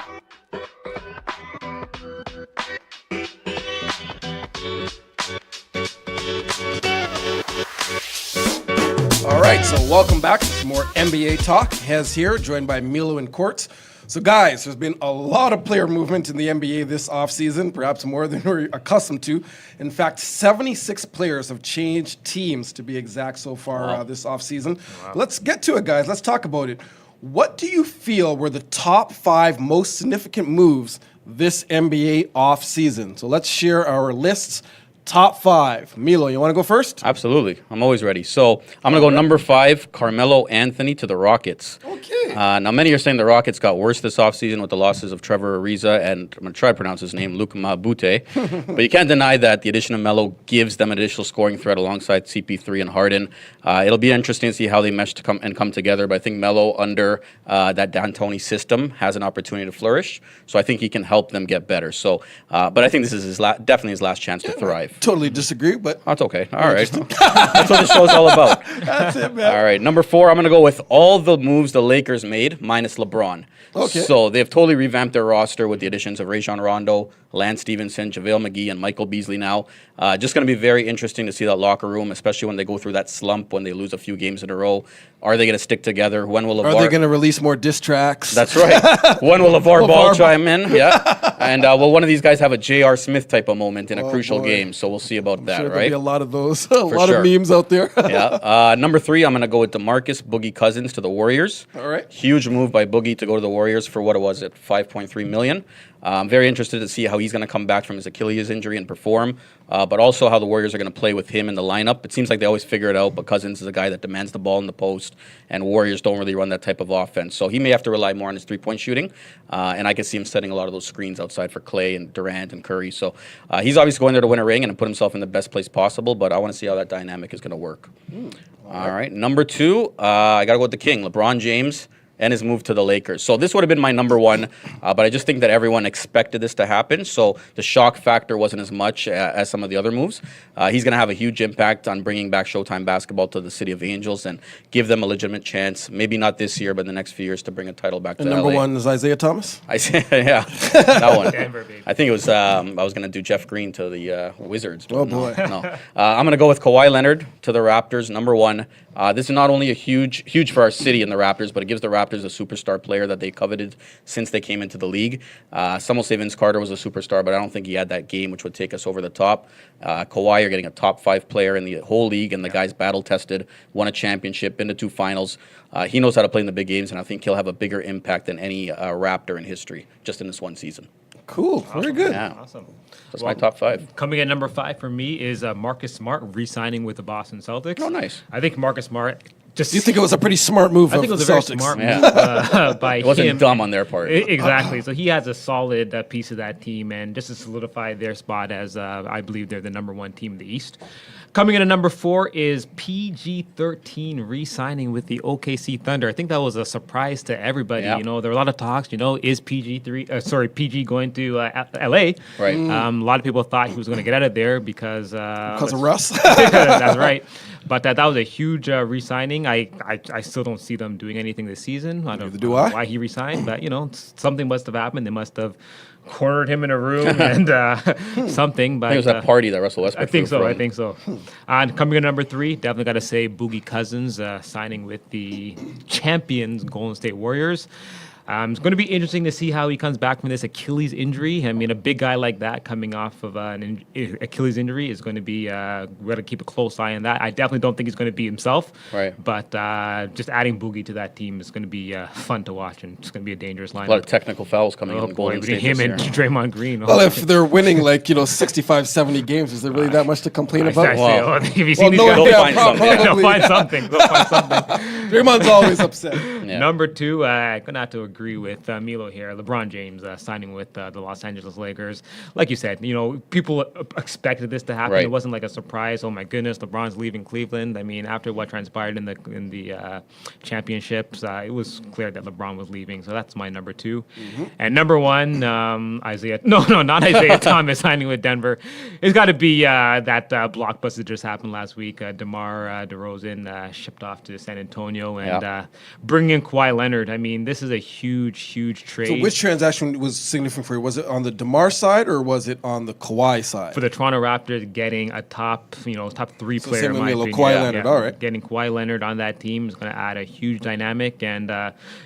All right, so welcome back to some more NBA talk. Hez here, joined by Milo and Courtz. So, guys, there's been a lot of player movement in the NBA this offseason, perhaps more than we're accustomed to. In fact, 76 players have changed teams, to be exact, so far this offseason. Let's get to it, guys. Let's talk about it. What do you feel were the top 5 most significant moves this NBA offseason? So let's share our lists. Top 5. Milo, you want to go first? Absolutely. I'm always ready. So I'm going to go number 5, Carmelo Anthony to the Rockets. Okay. Now, many are saying the Rockets got worse this offseason with the losses of Trevor Ariza and I'm going to try to pronounce his name, Luka Mabute. But you can't deny that the addition of Melo gives them an additional scoring threat alongside CP3 and Harden. It'll be interesting to see how they mesh to come together. But I think Melo, under that D'Antoni system, has an opportunity to flourish. So I think he can help them get better. So, but I think this is definitely his last chance to thrive. Totally disagree, but That's okay. All right. That's what the show's all about. that's it, man. All right. Number 4, I'm going to go with all the moves the Lakers made minus LeBron. Okay. So they've totally revamped their roster with the additions of Rajon Rondo, Lance Stevenson, JaVale McGee, and Michael Beasley now. Just going to be very interesting to see that locker room, especially when they go through that slump, when they lose a few games in a row. Are they going to stick together? When will LeVar... Are they going to release more diss tracks? That's right. When will LeVar Ball Ball. chime in? Yeah. And will one of these guys have a J.R. Smith type of moment in a Oh, crucial boy. game? So we'll see about that, Sure, there'll right? be a lot of those. A lot sure. of memes out there. Yeah. Number 3, I'm going to go with DeMarcus Boogie Cousins to the Warriors. All right. Huge move by Boogie to go to the Warriors for what was it, $5.3 million. I'm very interested to see how he's going to come back from his Achilles injury and perform, but also how the Warriors are going to play with him in the lineup. It seems like they always figure it out, but Cousins is a guy that demands the ball in the post, and Warriors don't really run that type of offense. So he may have to rely more on his three-point shooting, and I can see him setting a lot of those screens outside for Clay and Durant and Curry. So he's obviously going there to win a ring, and put himself in the best place possible, but I want to see how that dynamic is going to work. All right. Number 2, I got to go with the king, LeBron James, and his move to the Lakers. So this would have been my number 1, but I just think that everyone expected this to happen. So the shock factor wasn't as much as some of the other moves. He's going to have a huge impact on bringing back Showtime basketball to the City of Angels and give them a legitimate chance, maybe not this year, but in the next few years to bring a title back to LA. Number 1 is Isaiah Thomas? Yeah, that one. Denver, baby. I think it was, I was going to do Jeff Green to the Wizards. But Oh, boy. No. I'm going to go with Kawhi Leonard to the Raptors, number 1. This is not only a huge for our city and the Raptors, but it gives the Raptors a superstar player that they coveted since they came into the league. Some will say Vince Carter was a superstar, but I don't think he had that game which would take us over the top. Kawhi, you're getting a top 5 player in the whole league, and the guy's battle-tested, won a championship, been to 2 finals. He knows how to play in the big games, and I think he'll have a bigger impact than any Raptor in history, just in this one season. Cool. Very good. Yeah, Awesome. that's my top 5. Coming at number 5 for me is Marcus Smart re-signing with the Boston Celtics. Oh, nice. I think Marcus Smart just. Do you think it was a pretty smart move I of think it the was a very Celtics? smart Yeah. move by It wasn't him. dumb on their part. Exactly. So he has a solid piece of that team, and just to solidify their spot as I believe they're the number 1 team in the East. Coming in at number 4 is PG-13 re-signing with the OKC Thunder. I think that was a surprise to everybody. Yeah. You know, there were a lot of talks. You know, is PG going to LA? Right. A lot of people thought he was going to get out of there because Because of Russ? that's right. But that was a huge re-signing. I still don't see them doing anything this season. I don't Neither do know I. why he resigned, but you know, something must have happened. They must have cornered him in a room and something. But I think it was that party that Russell Westbrook I think threw so. from. I think so. And coming in at number 3, definitely got to say Boogie Cousins signing with the champions Golden State Warriors. It's going to be interesting to see how he comes back from this Achilles injury. I mean, a big guy like that coming off of an Achilles injury is going to be, we got to keep a close eye on that. I definitely don't think he's going to be himself. Right. But just adding Boogie to that team is going to be fun to watch, and it's going to be a dangerous lineup. A lot of technical fouls coming Oh in boy, Golden between State him this and year. Draymond Green. Well, if they're winning 65, 70 games, is there really that much to complain about? Wow. Have you seen these no, guys? They'll yeah, find something. They'll probably. find something. They'll find something. Draymond's always upset. Yeah. Number 2, I'm going to have to agree with Milo here. LeBron James signing with the Los Angeles Lakers. Like you said, you know, people expected this to happen. Right. It wasn't like a surprise. Oh my goodness, LeBron's leaving Cleveland. I mean, after what transpired in the championships, it was clear that LeBron was leaving. So that's my number 2. And number 1, Isaiah. No, not Isaiah Thomas signing with Denver. It's got to be that blockbuster that just happened last week. DeMar DeRozan shipped off to San Antonio and bringing in Kawhi Leonard. I mean, this is a huge trade. So which transaction was significant for you? Was it on the DeMar side or was it on the Kawhi side? For the Toronto Raptors, getting a top 3 So player, same in with my Milo, opinion. Kawhi Leonard, all right. Getting Kawhi Leonard on that team is going to add a huge dynamic. And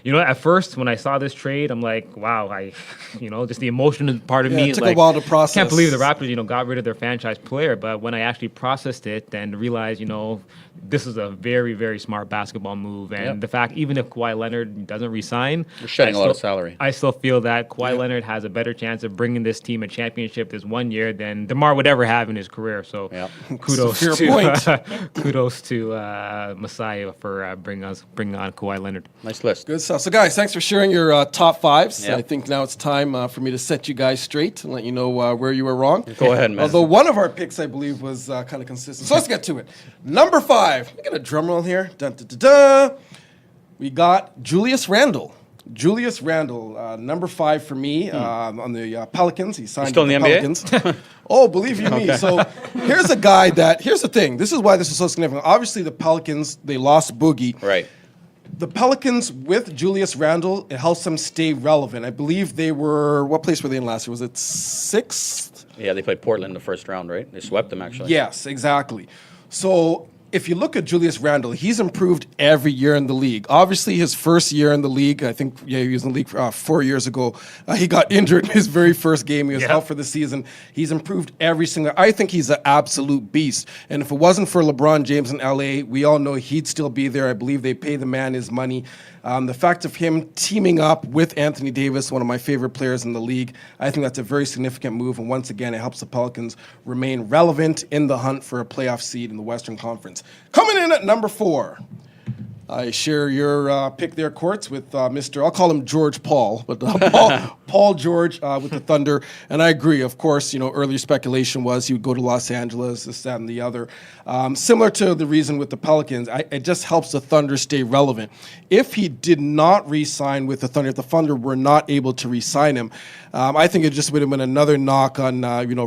you know, at first when I saw this trade, I'm like, wow, just the emotional part of Yeah, me it is took like, a while to process. can't believe the Raptors, got rid of their franchise player. But when I actually processed it and realized, this is a very, very smart basketball move. And the fact, even if Kawhi Leonard doesn't resign, You're shedding a lot of salary. I still feel that Kawhi Leonard has a better chance of bringing this team a championship this one year than DeMar would ever have in his career. So kudos Fair to point. kudos to Messiah for bringing on Kawhi Leonard. Nice list. Good stuff. So, guys, thanks for sharing your top 5s. Yeah. I think now it's time for me to set you guys straight and let you know where you were wrong. Go ahead, man. Although one of our picks, I believe, was kind of consistent. So let's get to it. Number 5. Let me get a drum roll here. Dun, dun, dun, dun. We got Julius Randle. Julius Randle, number 5 for me on the Pelicans. He signed still with in the the NBA? Pelicans. Oh, believe you me. So here's a guy here's the thing. This is why this is so significant. Obviously, the Pelicans, they lost Boogie. Right. The Pelicans with Julius Randle, it helps them stay relevant. I believe they were, what place were they in last year? Was it 6th? Yeah, they played Portland in the first round, right? They swept them, actually. Yes, exactly. So if you look at Julius Randle, he's improved every year in the league. Obviously, his first year in the league, I think, he was in the league 4 years ago. He got injured in his very first game. He was out for the season. He's improved every single. I think he's an absolute beast. And if it wasn't for LeBron James in LA, we all know he'd still be there. I believe they pay the man his money. The fact of him teaming up with Anthony Davis, one of my favorite players in the league, I think that's a very significant move. And once again, it helps the Pelicans remain relevant in the hunt for a playoff seed in the Western Conference. Coming in at number 4, I share your pick there, Courtz, with Mr. I'll call him George Paul, but Paul George with the Thunder. And I agree. Of course, earlier speculation was he would go to Los Angeles, this, that, and the other. Similar to the reason with the Pelicans, it just helps the Thunder stay relevant. If he did not re-sign with the Thunder, if the Thunder were not able to re-sign him, I think it just would have been another knock on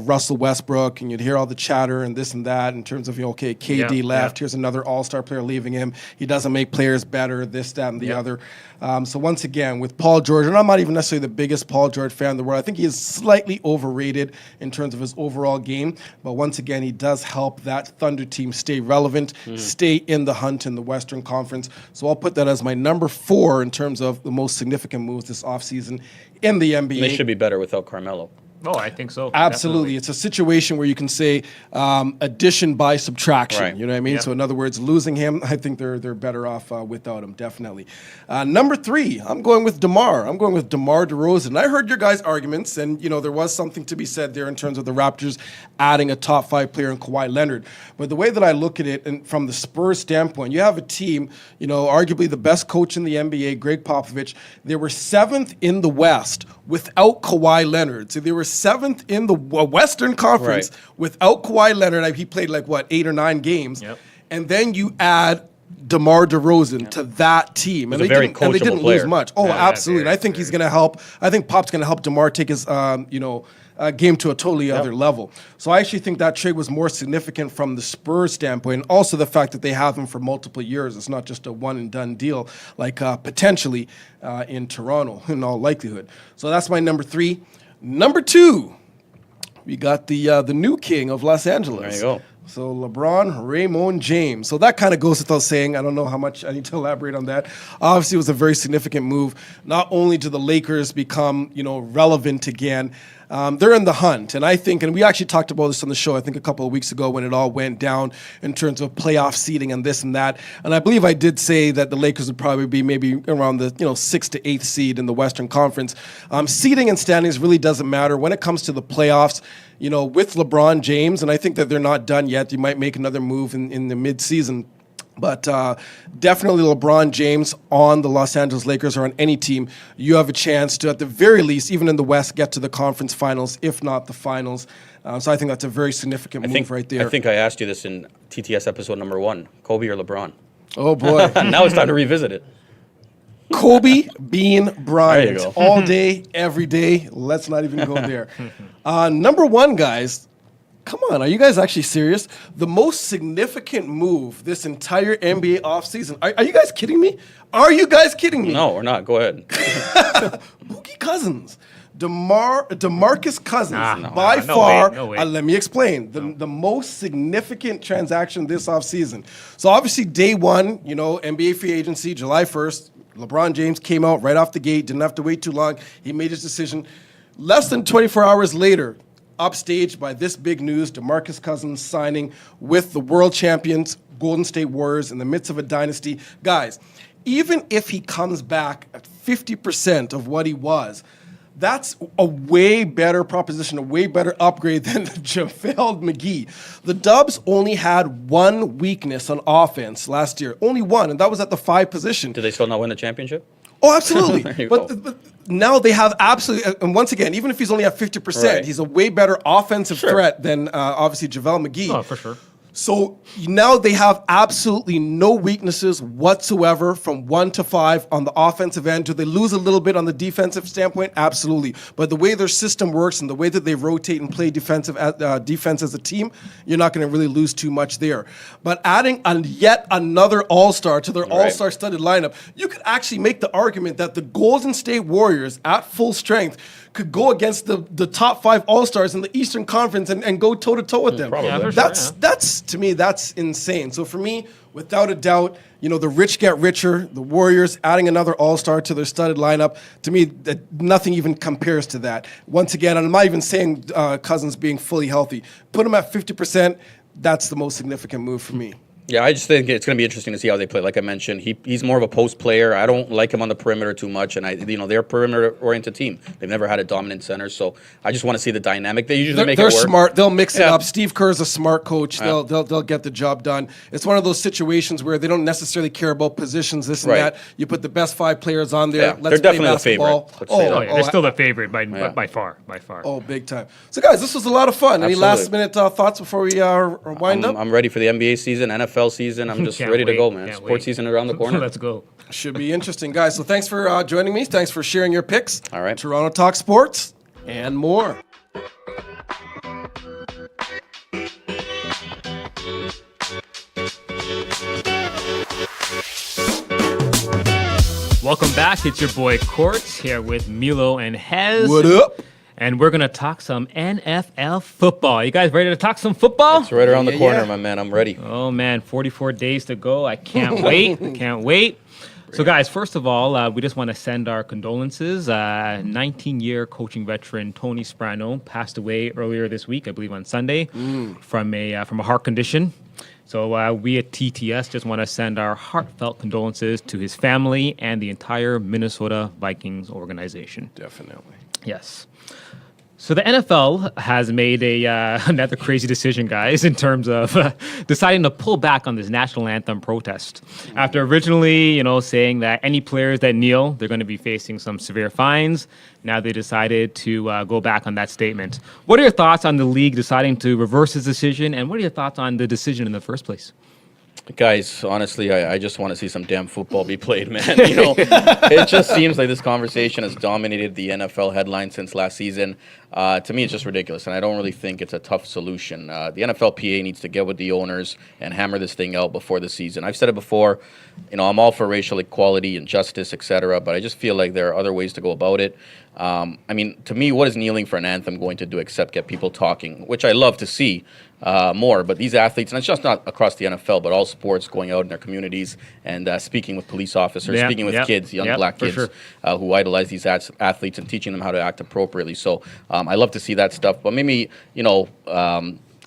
Russell Westbrook, and you'd hear all the chatter and this and that in terms of okay, KD left. Here's another All-Star player leaving him. He doesn't make players better. This, that, and the other. So once again, with Paul George, and I'm not even necessarily the biggest Paul George fan in the world. I think he is slightly overrated in terms of his overall game. But once again, he does help that Thunder team stay relevant, stay in the hunt in the Western Conference. So I'll put that as my number 4 in terms of the most significant moves this offseason in the NBA. And they should be better without Carmelo. Oh, I think so. Absolutely. Definitely. It's a situation where you can say addition by subtraction. Right. You know what I mean? Yeah. So in other words, losing him, I think they're better off without him, definitely. Number 3, I'm going with DeMar. I'm going with DeMar DeRozan. I heard your guys' arguments, and there was something to be said there in terms of the Raptors adding a top 5 player in Kawhi Leonard. But the way that I look at it, and from the Spurs standpoint, you have a team, arguably the best coach in the NBA, Greg Popovich. They were 7th in the West without Kawhi Leonard. So they were 7th in the Western Conference without Kawhi Leonard. He played 8 or 9 games. Yep. And then you add DeMar DeRozan to that team. He's a very coachable they didn't player. lose much. Oh, Yeah, absolutely. And I think he's going to help. I think Pop's going to help DeMar take his, game to a totally other level. So I actually think that trade was more significant from the Spurs standpoint, and also the fact that they have him for multiple years. It's not just a one-and-done deal like potentially in Toronto in all likelihood. So that's my number 3. Number 2, we got the new king of Los Angeles. There you go. So LeBron Raymond James. So that kind of goes without saying. I don't know how much I need to elaborate on that. Obviously, it was a very significant move. Not only do the Lakers become, relevant again, they're in the hunt. And I think, and we actually talked about this on the show, I think a couple of weeks ago when it all went down in terms of playoff seeding and this and that. And I believe I did say that the Lakers would probably be maybe around the 6th to 8th seed in the Western Conference. Seeding and standings really doesn't matter when it comes to the playoffs. With LeBron James, and I think that they're not done yet. You might make another move in the midseason. But definitely LeBron James on the Los Angeles Lakers or on any team, you have a chance to, at the very least, even in the West, get to the conference finals, if not the finals. So I think that's a very significant move right there. I think I asked you this in TTS episode number 1, Kobe or LeBron? Oh, boy. Now it's time to revisit it. Kobe Bean Bryant. There you go. All day, every day. Let's not even go there. Number 1, guys. Come on, are you guys actually serious? The most significant move this entire NBA offseason. Are you guys kidding me? Are you guys kidding me? No, we're not. Go ahead. Boogie Cousins. DeMarcus Cousins, by no far, way, no way. let me explain, the most significant transaction this offseason. So obviously day 1, NBA free agency, July 1st, LeBron James came out right off the gate, didn't have to wait too long. He made his decision. Less than 24 hours later, upstaged by this big news, DeMarcus Cousins signing with the world champions, Golden State Warriors, in the midst of a dynasty. Guys, even if he comes back at 50% of what he was, that's a way better proposition, a way better upgrade than JaVale McGee. The Dubs only had one weakness on offense last year, only one, and that was at the 5 position. Do they still not win the championship? Oh, absolutely. There you but, go. but now they have absolutely, and once again, even if he's only at 50%, Right. he's a way better offensive threat than obviously JaVale McGee. Oh, for sure. So now they have absolutely no weaknesses whatsoever from 1 to 5 on the offensive end. Do they lose a little bit on the defensive standpoint? Absolutely. But the way their system works and the way that they rotate and play defense as a team, you're not going to really lose too much there. But adding yet another all-star to their all-star studded lineup, you could actually make the argument that the Golden State Warriors at full strength could go against the top 5 all-stars in the Eastern Conference and go toe-to-toe with them. Probably. Yeah, for sure, That's to me, that's insane. So for me, without a doubt, the rich get richer. The Warriors adding another all-star to their studded lineup, to me, nothing even compares to that. Once again, and I'm not even saying Cousins being fully healthy. Put him at 50%, that's the most significant move for me. Yeah, I just think it's going to be interesting to see how they play. Like I mentioned, he's more of a post player. I don't like him on the perimeter too much, and they're a perimeter-oriented team. They've never had a dominant center, so I just want to see the dynamic. They usually make it work. They're smart. They'll mix it Yeah. up. Steve Kerr's a smart coach. They'll get the job done. It's one of those situations where they don't necessarily care about positions, this and Right. that. You put the best 5 players on there. Yeah, Let's they're play definitely the basketball. favorite. Let's say that. Oh, yeah, they're still the favorite by far. Oh, big time. So, guys, this was a lot of fun. Any Absolutely. last-minute thoughts before we wind up? I'm ready for the NBA season, NFL season. I'm just Can't ready to wait, go, man. can't Sports wait. season around the corner. Let's go. Should be interesting, guys. So thanks for joining me. Thanks for sharing your picks. All right. Toronto Talk Sports and more. Welcome back. It's your boy Courtz here with Milo and Hez. What up? And we're going to talk some NFL football. You guys ready to talk some football? It's right around the Yeah, corner, yeah. my man. I'm ready. Oh, man, 44 days to go. I can't wait. I can't wait. So, guys, first of all, we just want to send our condolences. 19-year coaching veteran Tony Sprano passed away earlier this week, I believe on Sunday, from a heart condition. So we at TTS just want to send our heartfelt condolences to his family and the entire Minnesota Vikings organization. Definitely. Yes. So the NFL has made another crazy decision, guys, in terms of deciding to pull back on this national anthem protest. After originally, saying that any players that kneel, they're going to be facing some severe fines. Now they decided to go back on that statement. What are your thoughts on the league deciding to reverse this decision, and what are your thoughts on the decision in the first place? Guys, honestly, I just want to see some damn football be played, man. It just seems like this conversation has dominated the NFL headlines since last season. To me, it's just ridiculous, and I don't really think it's a tough solution. The NFLPA needs to get with the owners and hammer this thing out before the season. I've said it before, I'm all for racial equality and justice, etc., but I just feel like there are other ways to go about it. To me, what is kneeling for an anthem going to do except get people talking, which I love to see more. But these athletes, and it's just not across the NFL, but all sports, going out in their communities and speaking with police officers, speaking with kids, young black kids who idolize these athletes and teaching them how to act appropriately. So I love to see that stuff. But maybe,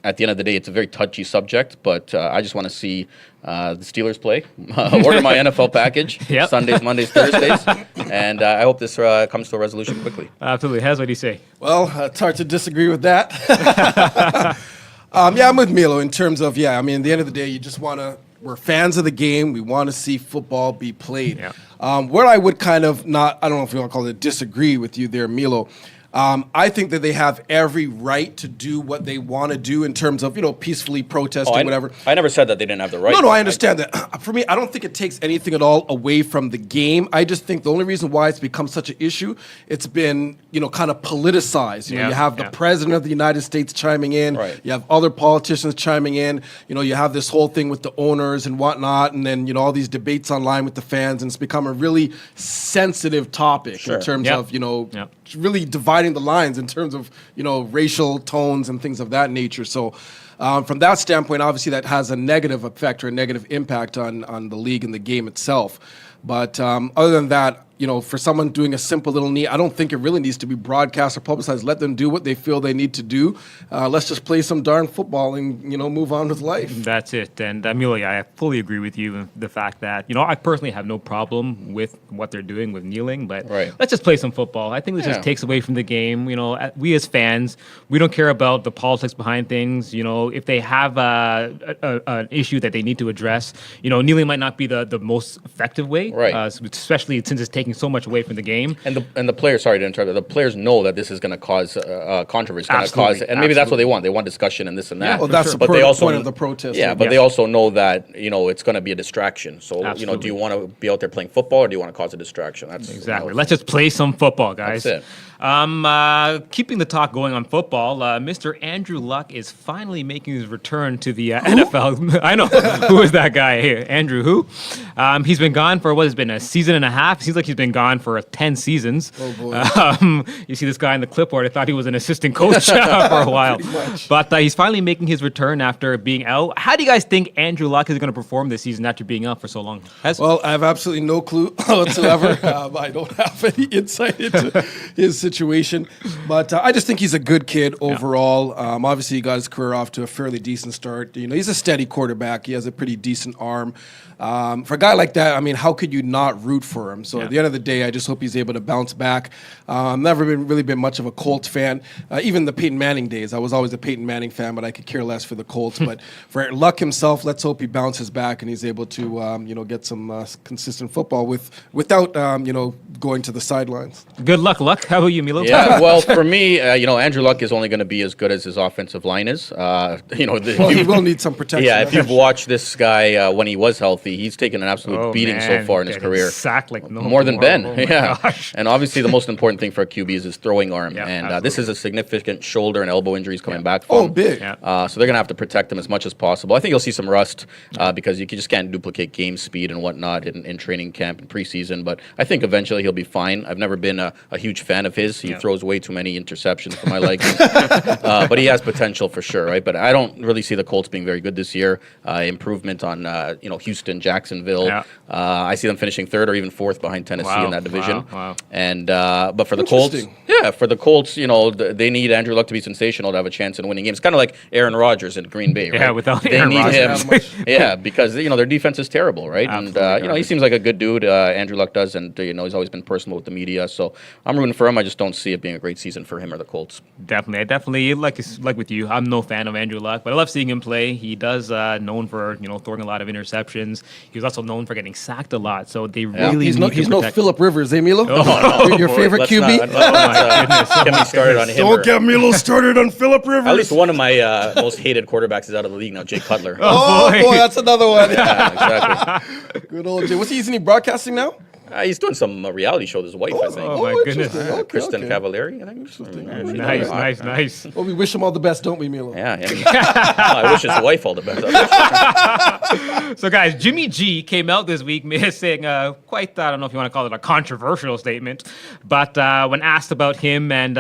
at the end of the day, it's a very touchy subject, but I just want to see the Steelers play. Order my NFL package, Sundays, Mondays, Thursdays, and I hope this comes to a resolution quickly. Absolutely. Hez, what do you say? Well, it's hard to disagree with that. I'm with Milo in terms of, at the end of the day, you just we're fans of the game. We want to see football be played. Yeah. Where I would kind of I don't know if you want to call it disagree with you there, Milo. I think that they have every right to do what they want to do in terms of, peacefully protesting, whatever. I never said that they didn't have the right. No, I understand that. For me, I don't think it takes anything at all away from the game. I just think the only reason why it's become such an issue, it's been, kind of politicized. You have the president of the United States chiming in. Right. You have other politicians chiming in. You have this whole thing with the owners and whatnot, and then, all these debates online with the fans, and it's become a really sensitive topic in terms of, really dividing the lines in terms of, racial tones and things of that nature. So from that standpoint, obviously that has a negative effect or a negative impact on the league and the game itself. But other than that, for someone doing a simple little knee, I don't think it really needs to be broadcast or publicized. Let them do what they feel they need to do. Let's just play some darn football and, move on with life. That's it. And Amelia, I fully agree with you in the fact that, I personally have no problem with what they're doing with kneeling, but let's just play some football. I think this just takes away from the game. We as fans, we don't care about the politics behind things. If they have an issue that they need to address, kneeling might not be the most effective way, especially since it's taking so much away from the game. And the players, sorry to interrupt, the players know that this is going to cause controversy, and maybe that's what they want. They want discussion and this and that. Yeah, well, that's the point of the protest. Yeah, but they also know that it's going to be a distriction. So do you want to be out there playing football or do you want to cause a distraction? That's exactly. Let's just play some football, guys. That's it. Keeping the talk going on football, Mr. Andrew Luck is finally making his return to the NFL. I know. Who is that guy here? Andrew who? He's been gone for what has been a season and a half. Seems like he's been gone for 10 seasons. Oh, boy. You see this guy in the clipboard. I thought he was an assistant coach for a while. But he's finally making his return after being out. How do you guys think Andrew Luck is going to perform this season after being out for so long? Well, I have absolutely no clue whatsoever. I don't have any insight into his situation. But I just think he's a good kid overall. Obviously, he got his career off to a fairly decent start. He's a steady quarterback. He has a pretty decent arm. For a guy like that, I mean, how could you not root for him? So at the end of the day, I just hope he's able to bounce back. I've never really been much of a Colts fan. Even the Peyton Manning days, I was always a Peyton Manning fan, but I could care less for the Colts. But for Luck himself, let's hope he bounces back and he's able to, get some consistent football without, going to the sidelines. Good luck, Luck. How about you, Milo? Yeah, well, for me, Andrew Luck is only going to be as good as his offensive line is. He will need some protection. Yeah, if you've watched this guy when he was healthy, he's taken an absolute beating so far in his career. Sacked like no More than Ben. Oh my gosh. And obviously the most important thing for a QB is his throwing arm. Yeah, And this is a significant shoulder and elbow injuries coming back from. Oh, big. Yeah. So they're going to have to protect him as much as possible. I think you'll see some rust because you just can't duplicate game speed and whatnot in training camp and preseason. But I think eventually he'll be fine. I've never been a huge fan of his. He throws way too many interceptions for my liking. But he has potential for sure, right? But I don't really see the Colts being very good this year. Improvement on Houston, Jacksonville. Yeah. I see them finishing third or even fourth behind Tennessee in that division. Wow. And but for the Colts, they need Andrew Luck to be sensational to have a chance in winning games. Kind of like Aaron Rodgers in Green Bay, right? Yeah, without they Aaron need Rodgers. him. Because their defense is terrible, right? Absolutely. And he seems like a good dude. Andrew Luck does, and he's always been personal with the media. So I'm rooting for him. I just don't see it being a great season for him or the Colts. Definitely, like with you, I'm no fan of Andrew Luck, but I love seeing him play. He does known for throwing a lot of interceptions. He was also known for getting sacked a lot. So they really he's no Phillip Rivers, Milo? Your favorite Let's QB? not, my goodness. Get me started on him. Don't get Milo started on Phillip Rivers. At least one of my most hated quarterbacks is out of the league now, Jay Cutler. Oh, boy, that's another one. Yeah, exactly. Good old Jay. Isn't he broadcasting now? He's doing some reality show with his wife, I think. Oh, my goodness. Kristen Cavallari, I think. Nice. Well, we wish him all the best, don't we, Milo? Yeah. I wish his wife all the best. So, guys, Jimmy G came out this week saying quite, I don't know if you want to call it a controversial statement, but when asked about him and,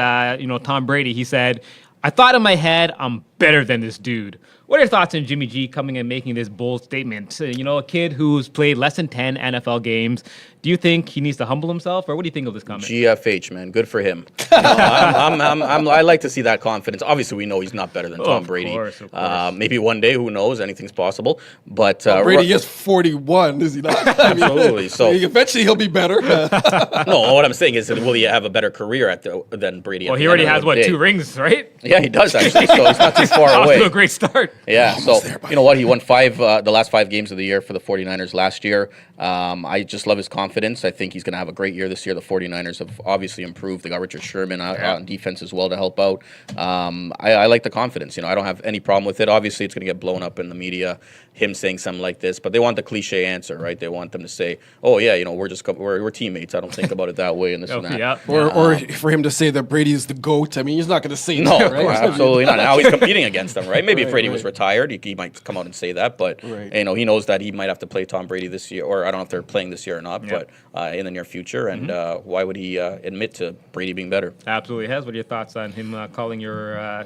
Tom Brady, he said, "I thought in my head, I'm better than this dude." What are your thoughts on Jimmy G coming and making this bold statement? A kid who's played less than 10 NFL games. Do you think he needs to humble himself, or what do you think of this comment? GFH, man. Good for him. I like to see that confidence. Obviously, we know he's not better than Tom Brady. Of course. Maybe one day, who knows? Anything's possible. But Brady is 41, is he not? Absolutely. So eventually he'll be better. No, what I'm saying is, will he have a better career than Brady? Well, he already has, 2 rings, right? Yeah, he does, actually. So he's not too far Off away. to a great start. Yeah, so you know what? He won the last 5 games of the year for the 49ers last year. I just love his confidence. I think he's going to have a great year this year. The 49ers have obviously improved. They got Richard Sherman on defense as well to help out. I like the confidence. I don't have any problem with it. Obviously, it's going to get blown up in the media, him saying something like this, but they want the cliche answer, right? They want them to say, "Oh yeah, we're teammates. I don't think about it that way," and this and that. Yeah. Or for him to say that Brady is the GOAT. I mean, he's not going to say that, right? Absolutely not. Now he's competing against them, right? Maybe if Brady was retired, he might come out and say that, but he knows that he might have to play Tom Brady this year, or I don't know if they're playing this year or not, but in the near future, and why would he admit to Brady being better? Absolutely. Hez, what are your thoughts on him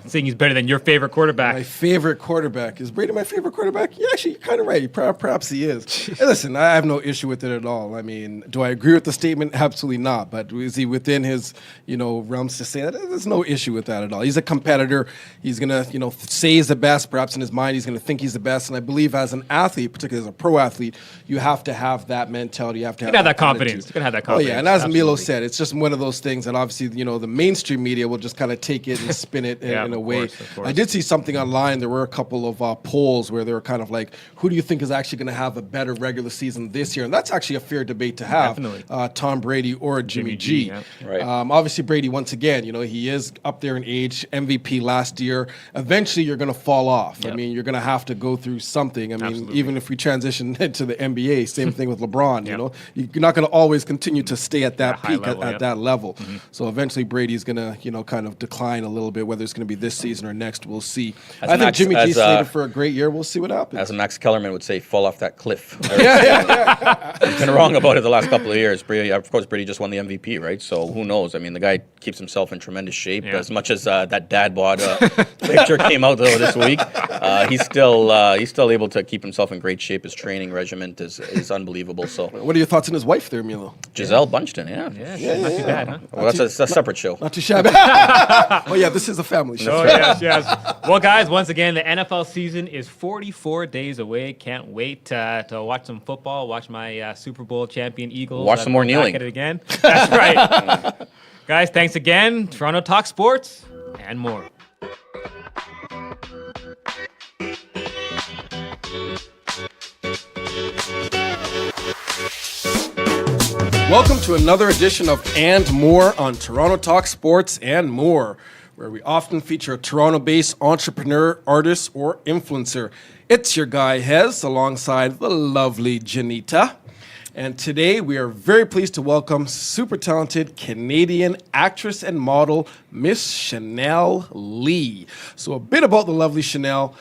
saying he's better than your favorite quarterback? My favorite quarterback. Is Brady my favorite quarterback? Yeah, actually, you're kind of right. Perhaps he is. Hey, listen, I have no issue with it at all. I mean, do I agree with the statement? Absolutely not. But is he within his, realms to say that? There's no issue with that at all. He's a competitor. He's going to, say he's the best. Perhaps in his mind, he's going to think he's the best. And I believe as an athlete, particularly as a pro athlete, you have to have that mentality. You have to have that confidence. You can have that confidence. Oh, yeah. And as Milo said, it's just one of those things that obviously, the mainstream media will just kind of take it and spin it in a way. Of course. I did see something online. There were a couple of polls where they were kind of like, who do you think is actually going to have a better regular season this year? And that's actually a fair debate to have. Definitely. Tom Brady or Jimmy G. Yeah. Right. Obviously, Brady, once again, he is up there in age, MVP last year. Eventually, eventually you're going to fall off. I Yep. mean, you're going to have to go through something. I mean, Absolutely. even if we transition to the NBA, same thing with LeBron. You Yep. know, you're not going to always continue to stay at that At a high peak level, at yep. that level. So eventually Brady's going to, kind of decline a little bit. Whether it's going to be this season or next, we'll see. As I think Max- Jimmy G as, slated for a great year. We'll see what happens. As Max Kellerman would say, fall off that cliff. He's been wrong about it the last couple of years. Of course, Brady just won the MVP, right? So who knows? I mean, the guy keeps himself in tremendous shape. Yeah. As much as that dad bod picture came out though this week, he's still able to keep himself in great shape. His training regimen is unbelievable. So What are your thoughts on his wife there, Milo? Giselle Bunchton, yeah. Yeah, not too bad, huh? Well, that's a separate show. Not too shabby. Oh yeah, this is a family show. Oh, yes. Well, guys, once again, the NFL season is 44 days away. Can't wait to watch some football, watch my Super Bowl champion Eagles. Watch some more go kneeling. back at it again. That's right. Guys, thanks again. Toronto Talk Sports and more. Welcome to another edition of And More on Toronto Talk Sports and More, where we often feature a Toronto-based entrepreneur, artist, or influencer. It's your guy, Hez, alongside the lovely Jenita. And today we are very pleased to welcome super talented Canadian actress and model, Miss Chanelle Lee. So a bit about the lovely Chanelle.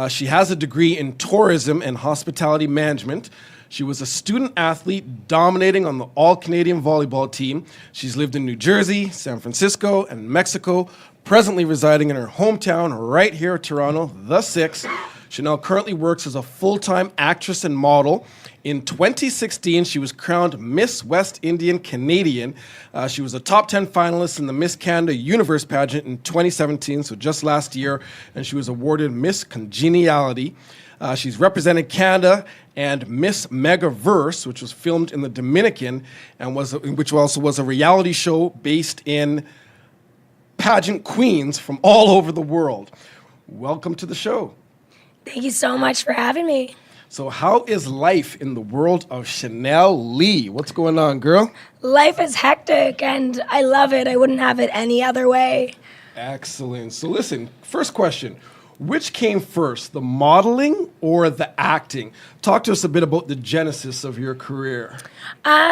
She has a degree in tourism and hospitality management. She was a student athlete dominating on the all-Canadian volleyball team. She's lived in New Jersey, San Francisco, and Mexico, presently residing in her hometown right here in Toronto, the 6. Chanelle currently works as a full-time actress and model. In 2016, she was crowned Miss West Indian Canadian. She was a top 10 finalist in the Miss Canada Universe pageant in 2017, so just last year, and she was awarded Miss Congeniality. She's represented Canada and Miss Megaverse, which was filmed in the Dominican, and which also was a reality show based in pageant queens from all over the world. Welcome to the show. Thank you so much for having me. So how is life in the world of Chanelle Lee? What's going on, girl? Life is hectic and I love it. I wouldn't have it any other way. Excellent. So listen, first question. Which came first, the modeling or the acting? Talk to us a bit about the genesis of your career.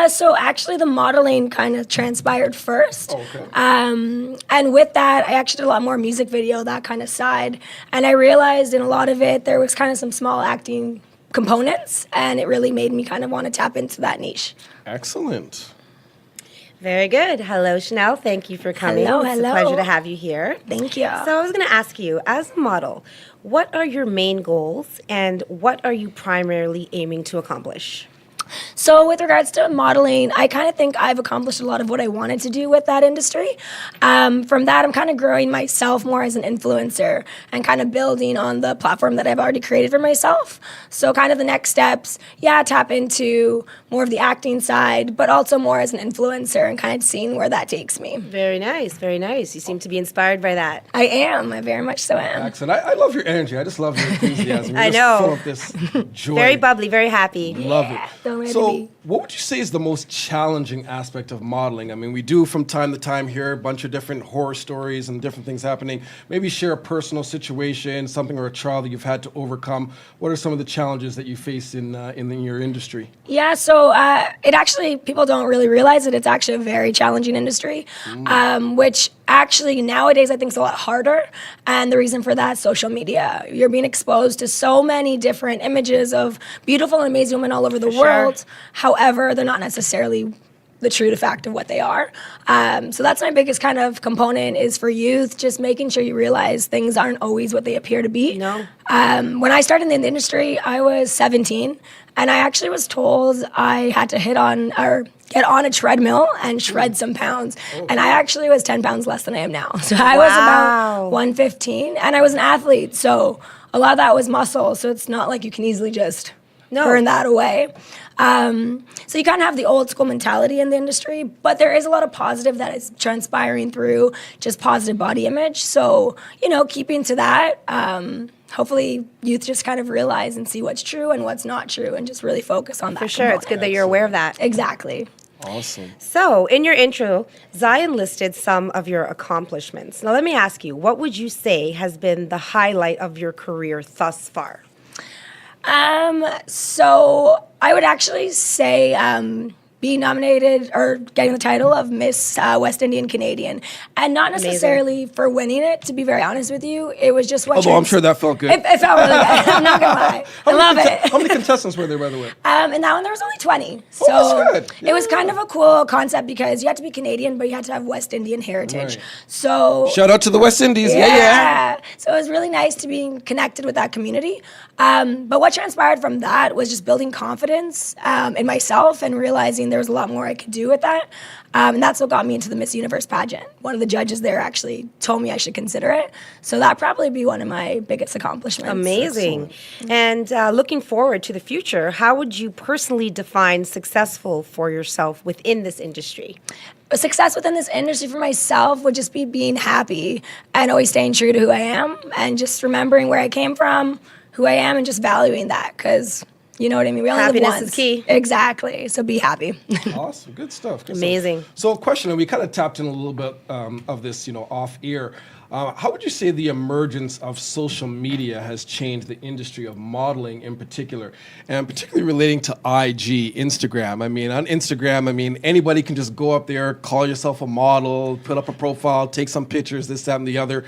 So actually the modeling kind of transpired first. Okay. And with that, I actually did a lot more music video, that kind of side. And I realized in a lot of it, there was kind of some small acting components, and it really made me kind of want to tap into that niche. Excellent. Very good. Hello, Chanelle. Thank you for coming. Hello, It's a hello. pleasure to have you here. Thank you. So I was going to ask you, as a model, what are your main goals and what are you primarily aiming to accomplish? So with regards to modeling, I kind of think I've accomplished a lot of what I wanted to do with that industry. From that, I'm kind of growing myself more as an influencer and kind of building on the platform that I've already created for myself. So kind of the next steps, tap into more of the acting side, but also more as an influencer and kind of seeing where that takes me. Very nice, very nice. You seem to be inspired by that. I am. I very much so am. Excellent. I love your energy. I just love your enthusiasm. You're I just know. full of this joy. Very bubbly, very happy. Love it. Don't let it So, be. what would you say is the most challenging aspect of modeling? I mean, we do from time to time hear a bunch of different horror stories and different things happening. Maybe share a personal situation, something or a trial that you've had to overcome. What are some of the challenges that you face in your industry? Yeah, so it actually, people don't really realize it. It's actually a very challenging industry, which actually nowadays I think is a lot harder. And the reason for that is social media. You're being exposed to so many different images of beautiful and amazing women all over the world. However, they're not necessarily the true to fact of what they are. So that's my biggest kind of component is for youth, just making sure you realize things aren't always what they appear to be. No. When I started in the industry, I was 17, and I actually was told I had to get on a treadmill and shred some pounds. And I actually was 10 pounds less than I am now. So I was about 115, and I was an athlete. So a lot of that was muscle. So it's not like you can easily just burn that away. So you kind of have the old school mentality in the industry, but there is a lot of positive that is transpiring through just positive body image. So, keeping to that, hopefully youth just kind of realize and see what's true and what's not true and just really focus on that. For sure. It's good that you're aware of that. Exactly. Awesome. So, in your intro, Zion listed some of your accomplishments. Now, let me ask you, what would you say has been the highlight of your career thus far? So I would actually say being nominated or getting the title of Miss West Indian Canadian, and not necessarily for winning it. To be very honest with you, it was just what. Although I'm sure that felt good. It felt really good. I'm not gonna lie. I love it. How many contestants were there, by the way? In that one, there was only 20. So that's good. it was kind of a cool concept because you had to be Canadian, but you had to have West Indian heritage. Right. So Shout out to the West Indies. Yeah. So it was really nice to be connected with that community. But what transpired from that was just building confidence in myself and realizing there was a lot more I could do with that. And that's what got me into the Miss Universe pageant. One of the judges there actually told me I should consider it. So that'd probably be one of my biggest accomplishments. Amazing. And looking forward to the future, how would you personally define successful for yourself within this industry? Success within this industry for myself would just be being happy and always staying true to who I am and just remembering where I came from, who I am, and just valuing that because, you know what I mean? We only live Happiness once. is key. Exactly. So be happy. Awesome. Good stuff. Good Amazing. Stuff. So, a question, and we kind of tapped in a little bit of this, off air. How would you say the emergence of social media has changed the industry of modeling in particular, and particularly relating to IG, Instagram? I mean, on Instagram, anybody can just go up there, call yourself a model, put up a profile, take some pictures, this, that, and the other.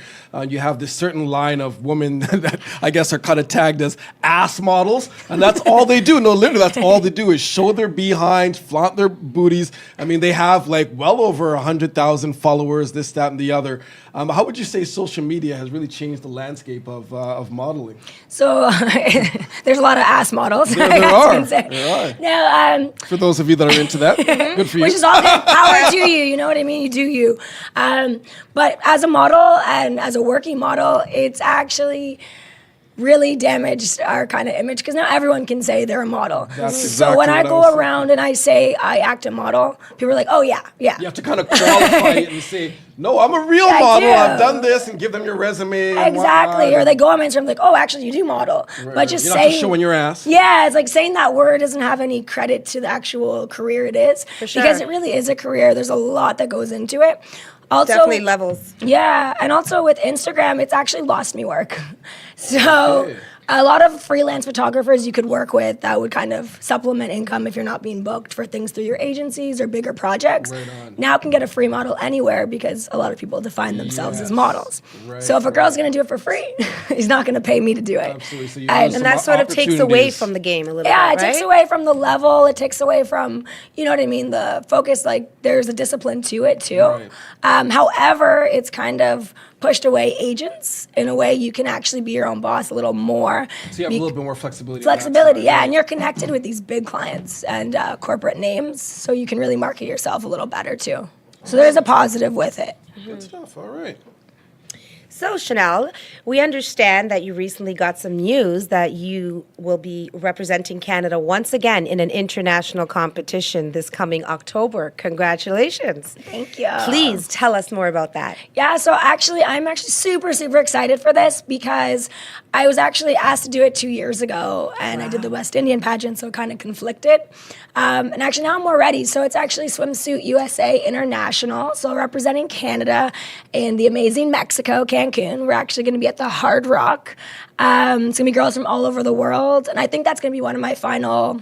You have this certain line of women that I guess are kind of tagged as ass models, and that's all they do. No, literally, that's all they do is show their behinds, flaunt their booties. They have like well over 100,000 followers, this, that, and the other. How would you say social media has really changed the landscape of modeling? So there's a lot of ass models. There are. Now, for those of you that are into that, good for you. which is all good. Power to you. You know what I mean? You do you. But as a model and as a working model, it's actually really damaged our kind of image because now everyone can say they're a model. That's So when exactly I what I go was around and I say I act a model, people are like, oh yeah. You have to kind of qualify it and say, no, I'm a real I model. do. I've done this, and give them your resume. and Exactly. whatnot. Or they go on my Instagram like, oh, actually, you do model. But just You're not saying, just showing your ass. Yeah, it's like saying that word doesn't have any credit to the actual career it is. For sure. Because it really is a career. There's a lot that goes into it. Also, Definitely levels. Yeah, and also with Instagram, it's actually lost me work. So a lot of freelance photographers you could work with that would kind of supplement income if you're not being booked for things through your agencies or bigger projects. Right on. Now can get a free model anywhere because a lot of people define themselves as models. Right, So if a girl's going to do it for free, he's not going to pay me to do it. Absolutely. So you And- lose And some that sort of takes away opportunities. from the game a little Yeah, bit, it takes right? away from the level. It takes away from, you know what I mean, the focus. Like, there's a discipline to it, too. Right. However, it's kind of pushed away agents in a way you can actually be your own boss a little more. So you have a little bit more flexibility. on that Flexibility, side, yeah, right? and you're connected with these big clients and corporate names, so you can really market yourself a little better, too. So there's a positive with it. Good stuff. All right. So, Chanelle, we understand that you recently got some news that you will be representing Canada once again in an international competition this coming October. Congratulations. Thank you. Please tell us more about that. Yeah, so I'm actually super, super excited for this because I was actually asked to do it 2 years ago, and I did the West Indian pageant, so it kind of conflicted. And actually now I'm more ready. So it's actually Swimsuit USA International, so representing Canada in the amazing Mexico, Cancun. We're actually going to be at the Hard Rock. It's going to be girls from all over the world, and I think that's going to be one of my final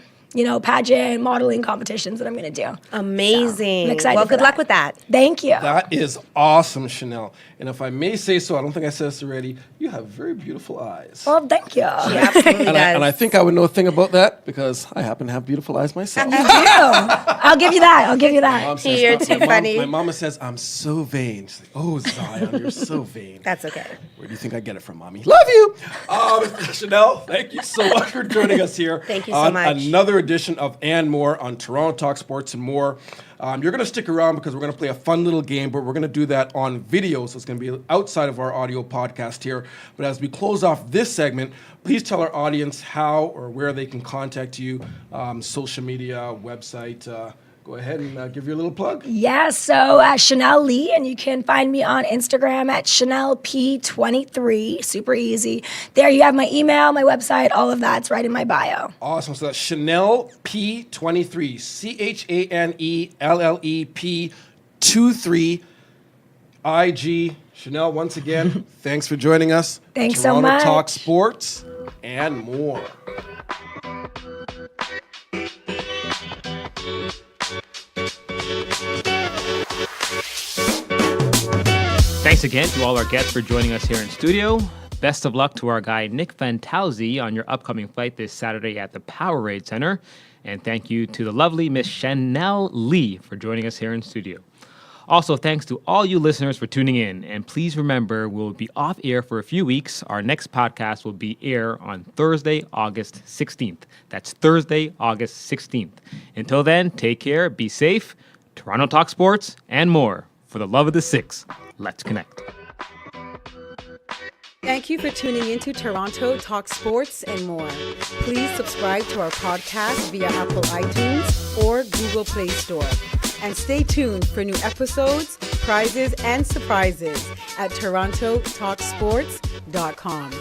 pageant modeling competitions that I'm going to do. Amazing. So, I'm excited Well, for good luck that. with that. Thank you. That is awesome, Chanelle. And if I may say so, I don't think I said this already, you have very beautiful eyes. Well, thank you. She absolutely does. And I think I would know a thing about that because I happen to have beautiful eyes myself. You do. I'll give you that. I'll give you that. Mom says- You're too funny. My mama says, I'm so vain. She's like, oh, Zion, you're so vain. That's okay. Where do you think I get it from, Mommy? Love you. Chanelle, thank you so much for joining us here. Thank you so on much. Another edition of And More on Toronto Talk Sports and More. You're going to stick around because we're going to play a fun little game, but we're going to do that on video, so it's going to be outside of our audio podcast here. But as we close off this segment, please tell our audience how or where they can contact you, social media, website, Go ahead and give your little plug. Yeah, so Chanelle Lee, and you can find me on Instagram at ChanelleP23. Super easy. There you have my email, my website, all of that's right in my bio. Awesome. So that's Chanelle P23. ChanelleP23. IG. Chanelle, once again, thanks for joining us. Thanks so Toronto much. Talk Sports and more. Thanks again to all our guests for joining us here in studio. Best of luck to our guy Nick Fantauzzi on your upcoming fight this Saturday at the Powerade Center. And thank you to the lovely Miss Chanelle Lee for joining us here in studio. Also, thanks to all you listeners for tuning in. And please remember, we'll be off air for a few weeks. Our next podcast will be air on Thursday, August 16th. That's Thursday, August 16th. Until then, take care, be safe. Toronto Talk Sports and more. For the love of the six, let's connect. Thank you for tuning into Toronto Talk Sports and more. Please subscribe to our podcast via Apple iTunes or Google Play Store. And stay tuned for new episodes, prizes, and surprises at TorontoTalkSports.com.